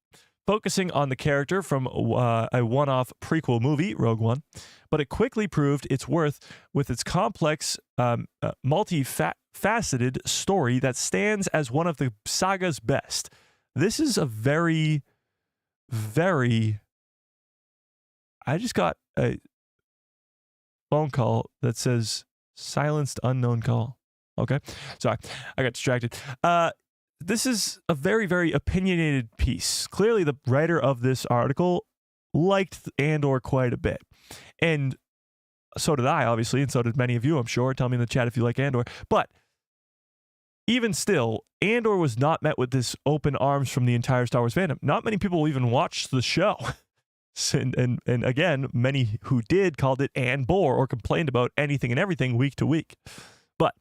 Focusing on the character from a one-off prequel movie, Rogue One, but it quickly proved its worth with its complex, multifaceted story that stands as one of the saga's best. This is a very, very... I just got a phone call that says silenced unknown call. Okay, sorry, I got distracted. This is a very, very opinionated piece. Clearly, the writer of this article liked Andor quite a bit. And so did I, obviously, and so did many of you, I'm sure. Tell me in the chat if you like Andor. But even still, Andor was not met with this open arms from the entire Star Wars fandom. Not many people even watched the show. And again, many who did called it and bore or complained about anything and everything week to week. But,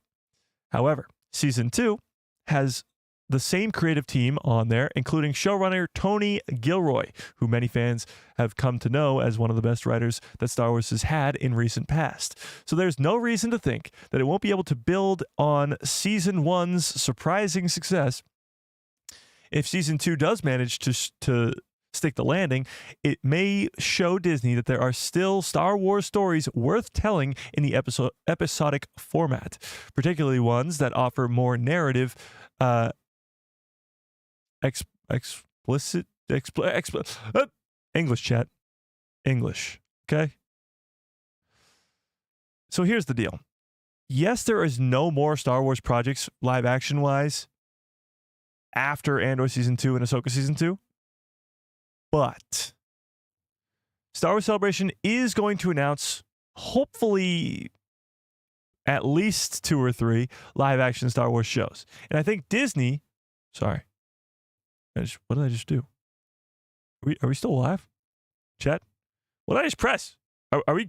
however, Season 2 has the same creative team on there, including showrunner Tony Gilroy, who many fans have come to know as one of the best writers that Star Wars has had in recent past. So there's no reason to think that it won't be able to build on Season 1's surprising success. If Season 2 does manage to stick the landing, it may show Disney that there are still Star Wars stories worth telling in the episodic format, particularly ones that offer more narrative English chat. English. Okay. So here's the deal. Yes, there is no more Star Wars projects live action wise after Andor Season 2 and Ahsoka Season 2. But Star Wars Celebration is going to announce, hopefully, at least 2 or 3 live action Star Wars shows. And I think Disney, sorry. What did I just do? Are we still live? Chat? What did I just press? Are we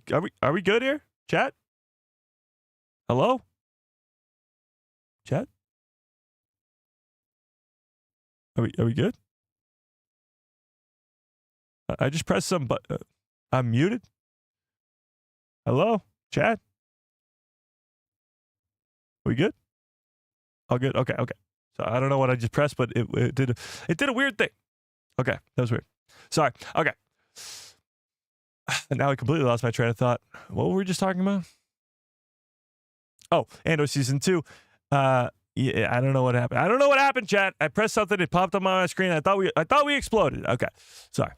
good here? Chat? Hello? Chat? Are we good? I just pressed some button. I'm muted. Hello? Chat? We good? All good? Okay. So I don't know what I just pressed, but it did a weird thing. Okay, that was weird. Sorry. Okay. And now I completely lost my train of thought. What were we just talking about? Oh, Andor Season 2. Yeah, I don't know what happened. I don't know what happened, chat. I pressed something, it popped up on my screen. I thought we exploded. Okay. Sorry.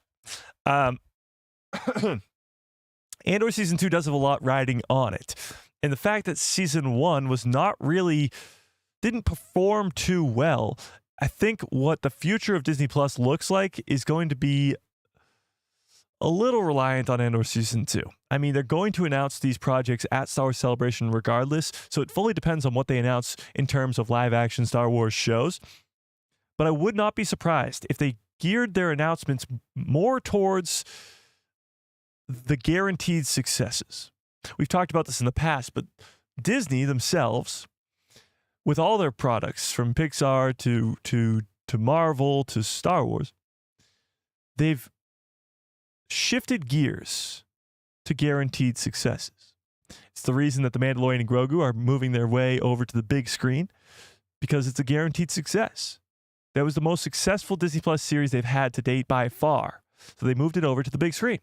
Andor Season 2 does have a lot riding on it. And the fact that Season 1 didn't perform too well, I think what the future of Disney Plus looks like is going to be a little reliant on Andor Season 2. I mean, they're going to announce these projects at Star Wars Celebration regardless, so it fully depends on what they announce in terms of live-action Star Wars shows. But I would not be surprised if they geared their announcements more towards the guaranteed successes. We've talked about this in the past, but Disney themselves, with all their products, from Pixar to Marvel to Star Wars, they've shifted gears to guaranteed successes. It's the reason that The Mandalorian and Grogu are moving their way over to the big screen, because it's a guaranteed success. That was the most successful Disney Plus series they've had to date by far. So they moved it over to the big screen.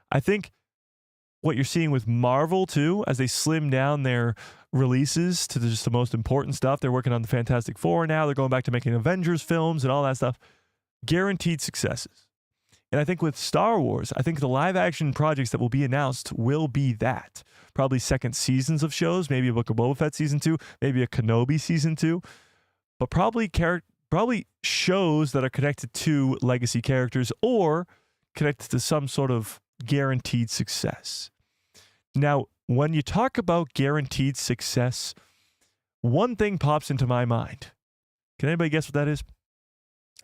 I think what you're seeing with Marvel, too, as they slim down their releases to just the most important stuff. They're working on the Fantastic Four now. They're going back to making Avengers films and all that stuff. Guaranteed successes. And I think with Star Wars, I think the live-action projects that will be announced will be that. Probably second seasons of shows, maybe a Book of Boba Fett season 2, maybe a Kenobi season 2, but probably shows that are connected to legacy characters or connected to some sort of guaranteed success. Now, when you talk about guaranteed success, one thing pops into my mind. Can anybody guess what that is?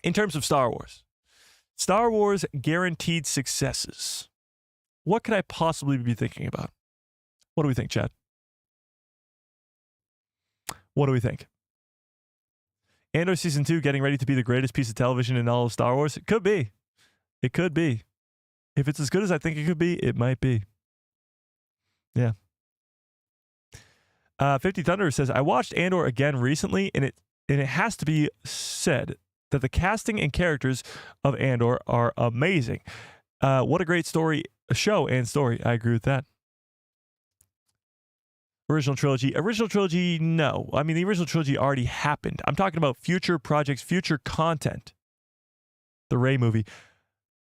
In terms of Star Wars guaranteed successes. What could I possibly be thinking about? What do we think, Chad? What do we think? Andor Season 2 getting ready to be the greatest piece of television in all of Star Wars? It could be. It could be. If it's as good as I think it could be, it might be. Yeah. 50 Thunder says, I watched Andor again recently, and it has to be said that the casting and characters of Andor are amazing. What a great show and story. I agree with that. Original trilogy, no. I mean, the original trilogy already happened. I'm talking about future projects, future content. The Rey movie,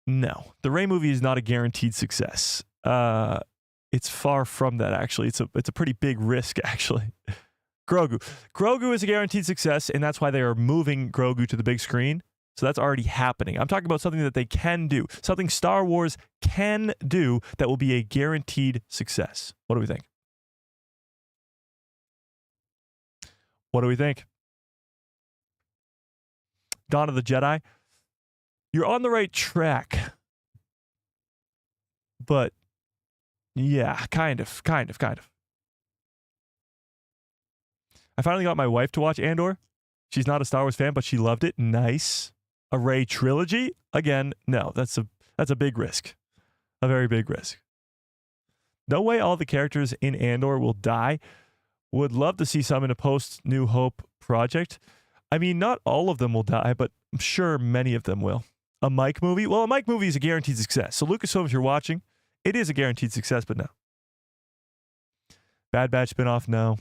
no. The Rey movie is not a guaranteed success. It's far from that, actually. It's a pretty big risk, actually. Grogu is a guaranteed success, and that's why they are moving Grogu to the big screen. So that's already happening. I'm talking about something that they can do, something Star Wars can do that will be a guaranteed success. What do we think? What do we think? Dawn of the Jedi. You're on the right track. But yeah, kind of. I finally got my wife to watch Andor. She's not a Star Wars fan, but she loved it. Nice. A Rey trilogy? Again, no. That's a big risk. A very big risk. No way all the characters in Andor will die. Would love to see some in a post-New Hope project. I mean, not all of them will die, but I'm sure many of them will. A Mike movie? Well, a Mike movie is a guaranteed success. So Lucasfilm, if you're watching, it is a guaranteed success, but no. Bad Batch spinoff? No.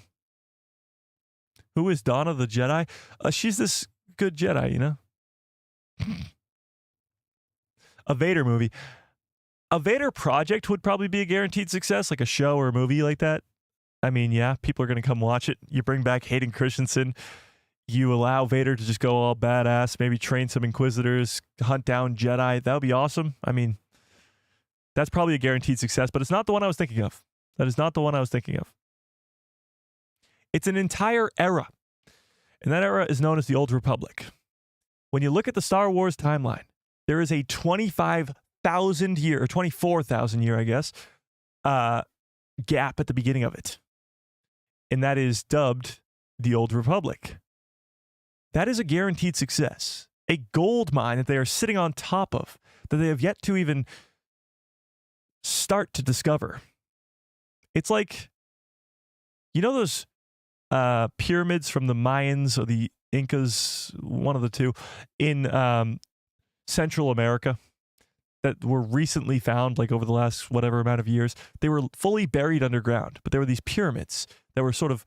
Who is Dawn of the Jedi? She's this good Jedi, you know? A Vader movie. A Vader project would probably be a guaranteed success, like a show or a movie like that. I mean, yeah, people are going to come watch it. You bring back Hayden Christensen. You allow Vader to just go all badass, maybe train some Inquisitors, hunt down Jedi. That would be awesome. I mean, that's probably a guaranteed success, but it's not the one I was thinking of. That is not the one I was thinking of. It's an entire era, and that era is known as the Old Republic. When you look at the Star Wars timeline, there is a 25,000 year, or 24,000 year, I guess, gap at the beginning of it. And that is dubbed the Old Republic. That is a guaranteed success. A gold mine that they are sitting on top of, that they have yet to even start to discover. It's like, you know those pyramids from the Mayans or the Incas, one of the two, in Central America that were recently found, like over the last whatever amount of years. They were fully buried underground, but there were these pyramids that were sort of,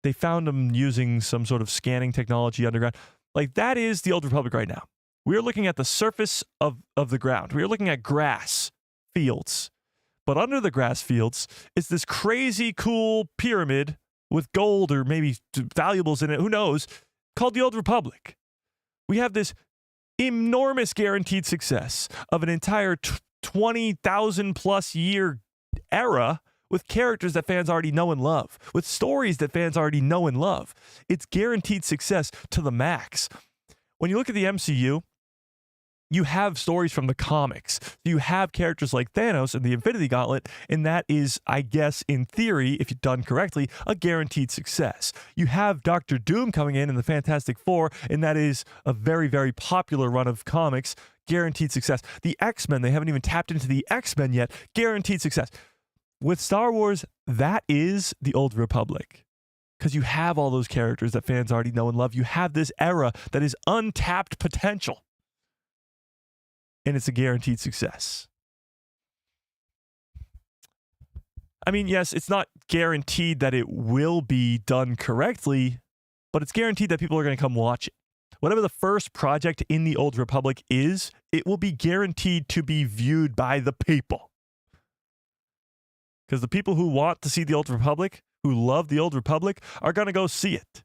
they found them using some sort of scanning technology underground. Like, that is the Old Republic right now. We are looking at the surface of the ground. We are looking at grass fields. But under the grass fields is this crazy cool pyramid with gold or maybe valuables in it, who knows, called the Old Republic. We have this enormous guaranteed success of an entire 20,000 plus year era with characters that fans already know and love, with stories that fans already know and love. It's guaranteed success to the max. When you look at the MCU, you have stories from the comics. You have characters like Thanos and the Infinity Gauntlet, and that is, I guess, in theory, if you've done correctly, a guaranteed success. You have Doctor Doom coming in the Fantastic Four, and that is a very, very popular run of comics. Guaranteed success. The X-Men, they haven't even tapped into the X-Men yet. Guaranteed success. with Star Wars, that is the Old Republic. Because you have all those characters that fans already know and love. You have this era that is untapped potential. And it's a guaranteed success. I mean, yes, it's not guaranteed that it will be done correctly, but it's guaranteed that people are going to come watch it. Whatever the first project in the Old Republic is, it will be guaranteed to be viewed by the people. Because the people who want to see the Old Republic, who love the Old Republic, are going to go see it.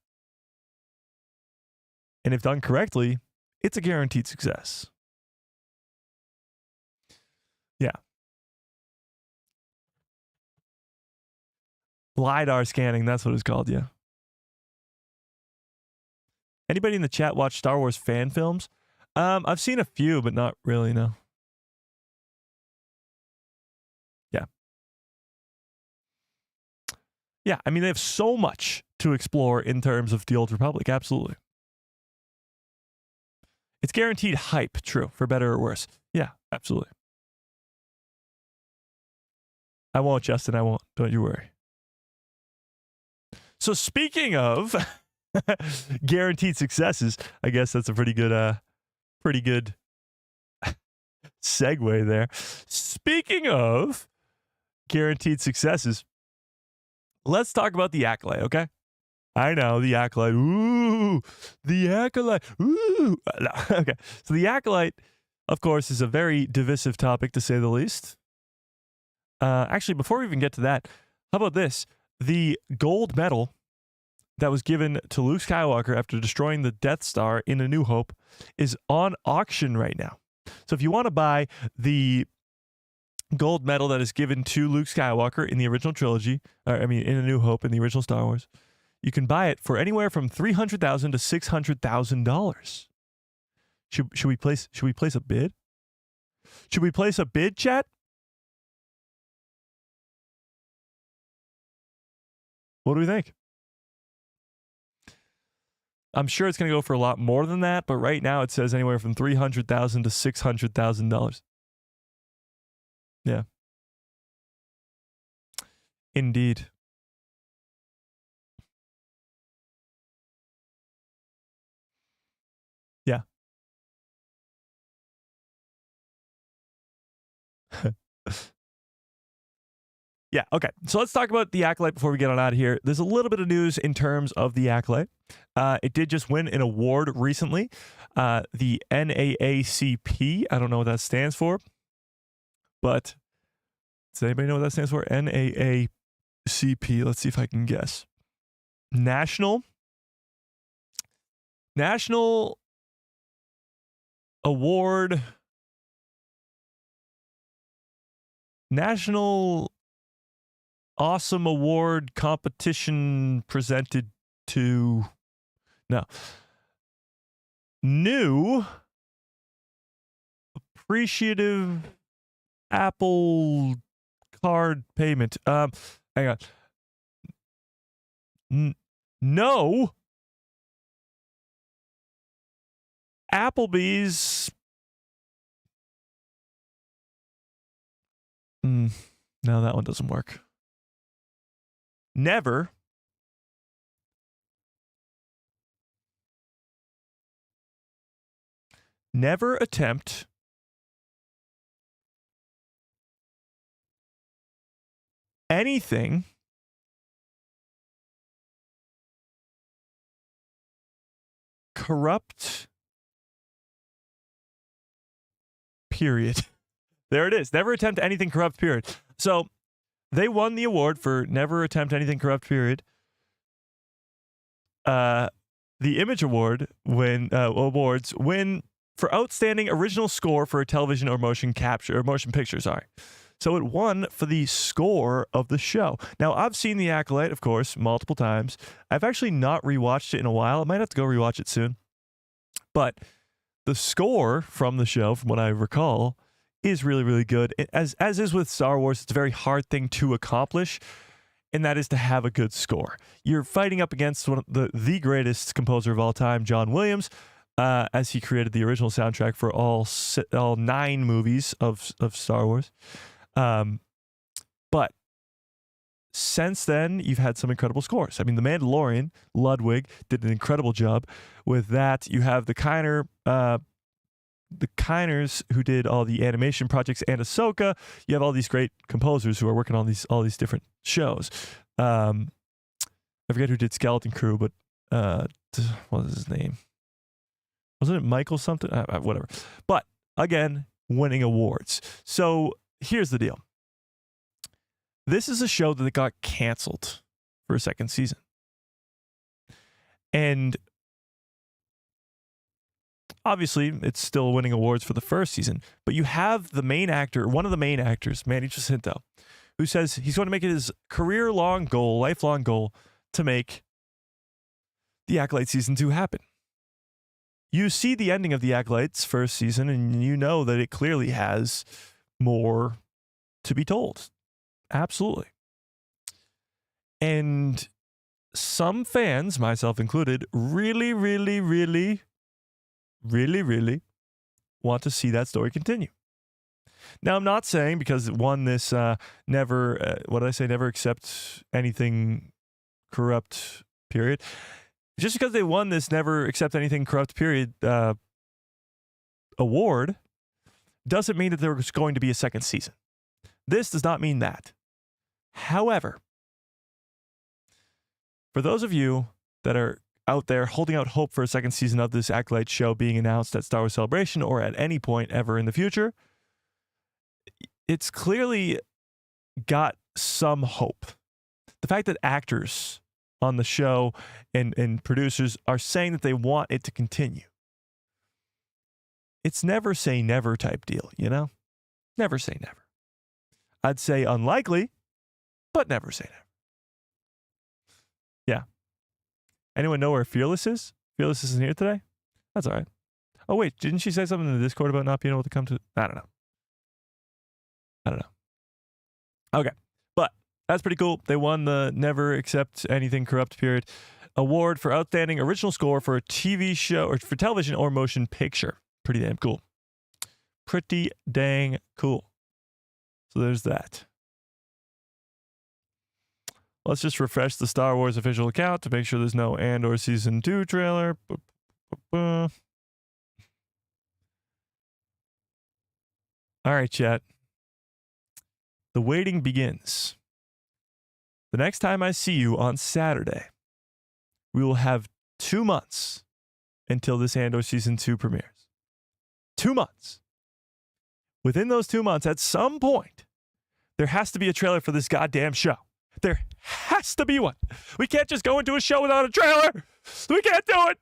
And if done correctly, it's a guaranteed success. Yeah. LiDAR scanning, that's what it's called, yeah. Anybody in the chat watch Star Wars fan films? I've seen a few, but not really, no. Yeah. Yeah, I mean, they have so much to explore in terms of the Old Republic, absolutely. It's guaranteed hype, true, for better or worse. Yeah, absolutely. I won't, Justin, I won't. Don't you worry. So speaking of guaranteed successes, I guess that's a pretty good segue there. Speaking of guaranteed successes, let's talk about the Acolyte, okay? I know, the Acolyte. Ooh, the Acolyte. Ooh. Okay, so the Acolyte, of course, is a very divisive topic, to say the least. Actually, before we even get to that, how about this? The gold medal that was given to Luke Skywalker after destroying the Death Star in A New Hope is on auction right now. So if you want to buy the gold medal that is given to Luke Skywalker in the original trilogy, in A New Hope in the original Star Wars, you can buy it for anywhere from $300,000 to $600,000. Should we place a bid? Should we place a bid, chat? What do we think? I'm sure it's going to go for a lot more than that, but right now it says anywhere from $300,000 to $600,000. Yeah. Indeed. Yeah. Yeah, okay. So let's talk about the Acolyte before we get on out of here. There's a little bit of news in terms of the Acolyte. It did just win an award recently. The NAACP, I don't know what that stands for, but does anybody know what that stands for? NAACP, let's see if I can guess. National Award, National Awesome Award competition presented to New Appreciative Apple Card Payment. Hang on. No Applebee's. No, that one doesn't work. Never attempt anything corrupt, period. There it is. Never attempt anything corrupt, period. So they won the award for never attempt anything corrupt, period. The Image Award awards win for outstanding original score for a television or motion picture, sorry. So it won for the score of the show. Now, I've seen The Acolyte, of course, multiple times. I've actually not rewatched it in a while. I might have to go rewatch it soon. But the score from the show, from what I recall, is really, really good. As is with Star Wars, it's a very hard thing to accomplish, and that is to have a good score. You're fighting up against one of the greatest composer of all time, John Williams, as he created the original soundtrack for all 9 movies of Star Wars. But since then, you've had some incredible scores. I mean, The Mandalorian, Ludwig, did an incredible job with that. You have the Kiners who did all the animation projects, and Ahsoka. You have all these great composers who are working on all these different shows. I forget who did Skeleton Crew, but what was his name? Wasn't it Michael something? Whatever. But again, winning awards. So here's the deal. This is a show that got canceled for a second season. And obviously, it's still winning awards for the first season, but you have the main actor, one of the main actors, Manny Jacinto, who says he's going to make it his career-long goal, lifelong goal, to make The Acolyte Season 2 happen. You see the ending of The Acolyte's first season, and you know that it clearly has more to be told. Absolutely. And some fans, myself included, really want to see that story continue. Now, I'm not saying because it won this never accept anything corrupt period. Just because they won this never accept anything corrupt period award doesn't mean that there was going to be a second season. This does not mean that. However, for those of you that are out there holding out hope for a second season of this Acolyte show being announced at Star Wars Celebration or at any point ever in the future, it's clearly got some hope. The fact that actors on the show and producers are saying that they want it to continue. It's never say never type deal, you know? Never say never. I'd say unlikely, but never say never. Yeah. Anyone know where Fearless is? Fearless isn't here today? That's all right. Oh, wait. Didn't she say something in the Discord about not being able to come to... I don't know. Okay. But that's pretty cool. They won the Never Accept Anything Corrupt period award for outstanding original score for a TV show or for television or motion picture. Pretty damn cool. Pretty dang cool. So there's that. Let's just refresh the Star Wars official account to make sure there's no Andor Season 2 trailer. All right, chat. The waiting begins. The next time I see you on Saturday, we will have 2 months until this Andor Season 2 premieres. 2 months. Within those 2 months, at some point, there has to be a trailer for this goddamn show. There has to be one. We can't just go into a show without a trailer. We can't do it.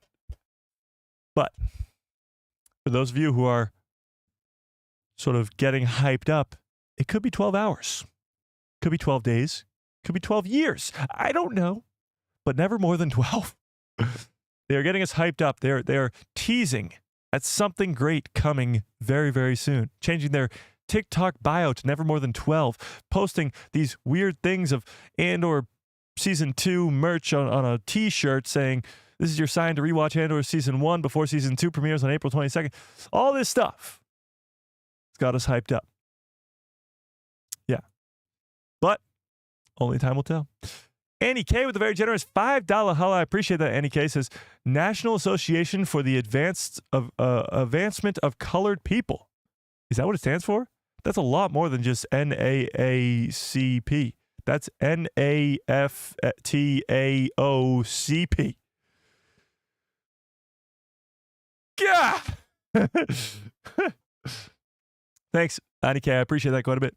But for those of you who are sort of getting hyped up, it could be 12 hours. Could be 12 days. Could be 12 years. I don't know. But never more than 12. They are getting us hyped up. They are teasing at something great coming very, very soon. Changing their TikTok bio to never more than 12, posting these weird things of Andor Season 2 merch on a t-shirt saying, this is your sign to rewatch Andor Season 1 before Season 2 premieres on April 22nd. All this stuff has got us hyped up. Yeah. But only time will tell. Annie K with a very generous $5 holla. I appreciate that. Annie K says, National Association for the Advancement of Colored People. Is that what it stands for? That's a lot more than just NAACP. That's NAFTAOCP. Yeah. Thanks, Annie K. I appreciate that quite a bit.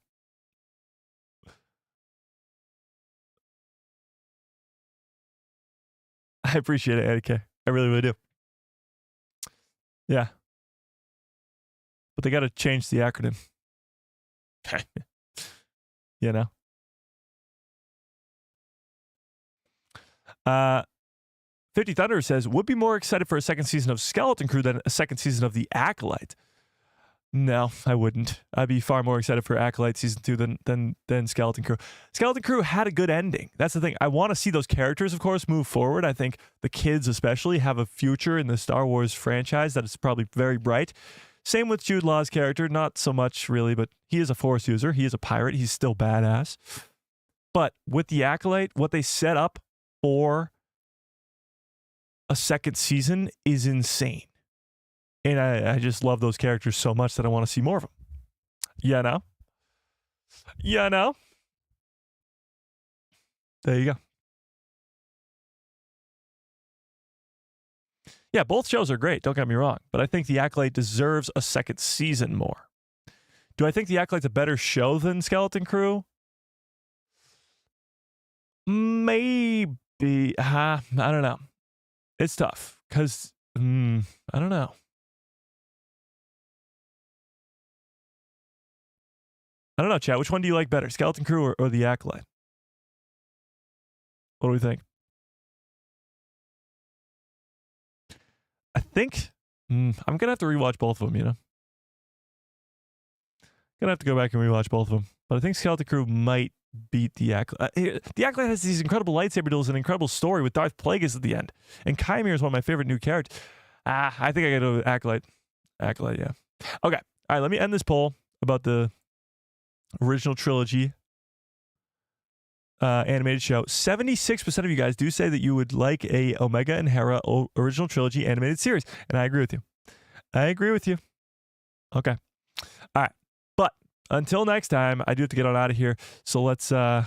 I appreciate it, Annie K. I really, really do. Yeah. But they got to change the acronym. You know? 50 Thunder says, would be more excited for a second season of Skeleton Crew than a second season of The Acolyte. No, I wouldn't. I'd be far more excited for Acolyte Season 2 than Skeleton Crew. Skeleton Crew had a good ending. That's the thing. I want to see those characters, of course, move forward. I think the kids especially have a future in the Star Wars franchise that is probably very bright. Same with Jude Law's character. Not so much, really, but he is a Force user. He is a pirate. He's still badass. But with the Acolyte, what they set up for a second season is insane. And I just love those characters so much that I want to see more of them. You know? You know? There you go. Yeah, both shows are great, don't get me wrong. But I think The Acolyte deserves a second season more. Do I think The Acolyte's a better show than Skeleton Crew? Maybe. I don't know. It's tough because I don't know. I don't know, chat. Which one do you like better, Skeleton Crew or The Acolyte? What do we think? I think I'm going to have to rewatch both of them, you know? Going to have to go back and rewatch both of them. But I think Skeleton Crew might beat The Acolyte. The Acolyte has these incredible lightsaber duels and an incredible story with Darth Plagueis at the end. And Chimera is one of my favorite new characters. I think I got to go with Acolyte. Acolyte, yeah. Okay. All right, let me end this poll about the original trilogy animated show. 76% of you guys do say that you would like a Omega and Hera original trilogy animated series. And I agree with you. I agree with you. Okay. All right. But until next time, I do have to get on out of here. So let's hope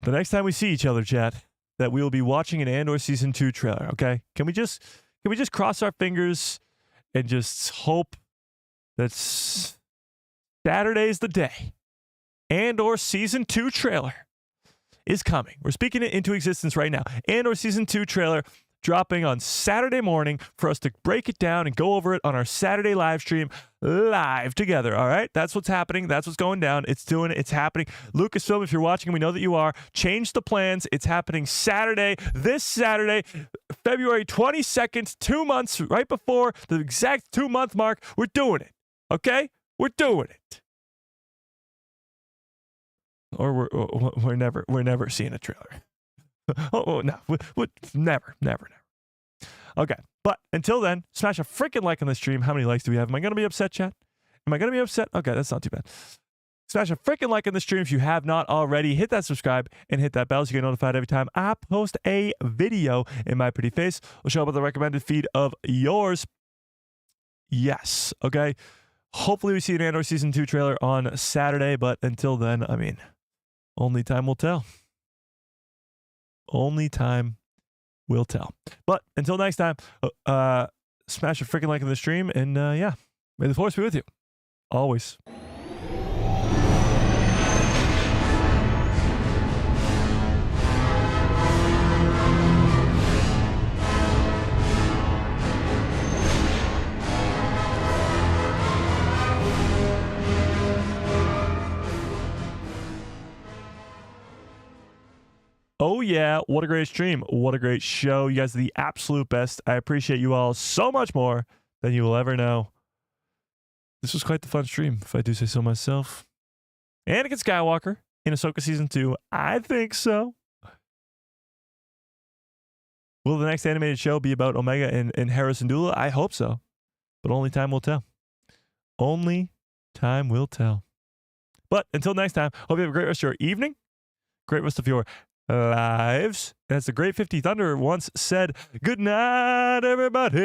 the next time we see each other, chat, that we will be watching an Andor Season 2 trailer, okay? Can we just cross our fingers and just hope that Saturday's the day Andor Season 2 trailer is coming. We're speaking it into existence right now. Andor Season 2 trailer dropping on Saturday morning for us to break it down and go over it on our Saturday live stream live together, all right? That's what's happening. That's what's going down. It's doing it. It's happening. Lucasfilm, if you're watching, we know that you are. Change the plans. It's happening Saturday, this Saturday, February 22nd, 2 months, right before the exact 2-month mark. We're doing it, okay? We're doing it. Or we're never seeing a trailer. No, never. Okay, but until then, smash a freaking like on the stream. How many likes do we have? Am I going to be upset, chat? Am I going to be upset? Okay, that's not too bad. Smash a freaking like on the stream if you have not already. Hit that subscribe and hit that bell so you get notified every time I post a video in my pretty face. Will show up on the recommended feed of yours. Yes, okay. Hopefully we see an Andor Season 2 trailer on Saturday, but until then, I mean, only time will tell. Only time will tell. But until next time, smash a freaking like on the stream, and yeah, may the force be with you. Always. Oh, yeah. What a great stream. What a great show. You guys are the absolute best. I appreciate you all so much more than you will ever know. This was quite the fun stream, if I do say so myself. Anakin Skywalker in Ahsoka Season 2. I think so. Will the next animated show be about Omega and Hera Syndulla? I hope so. But only time will tell. Only time will tell. But until next time, hope you have a great rest of your evening. Great rest of your lives. As the great 50 Thunder once said, good night, everybody.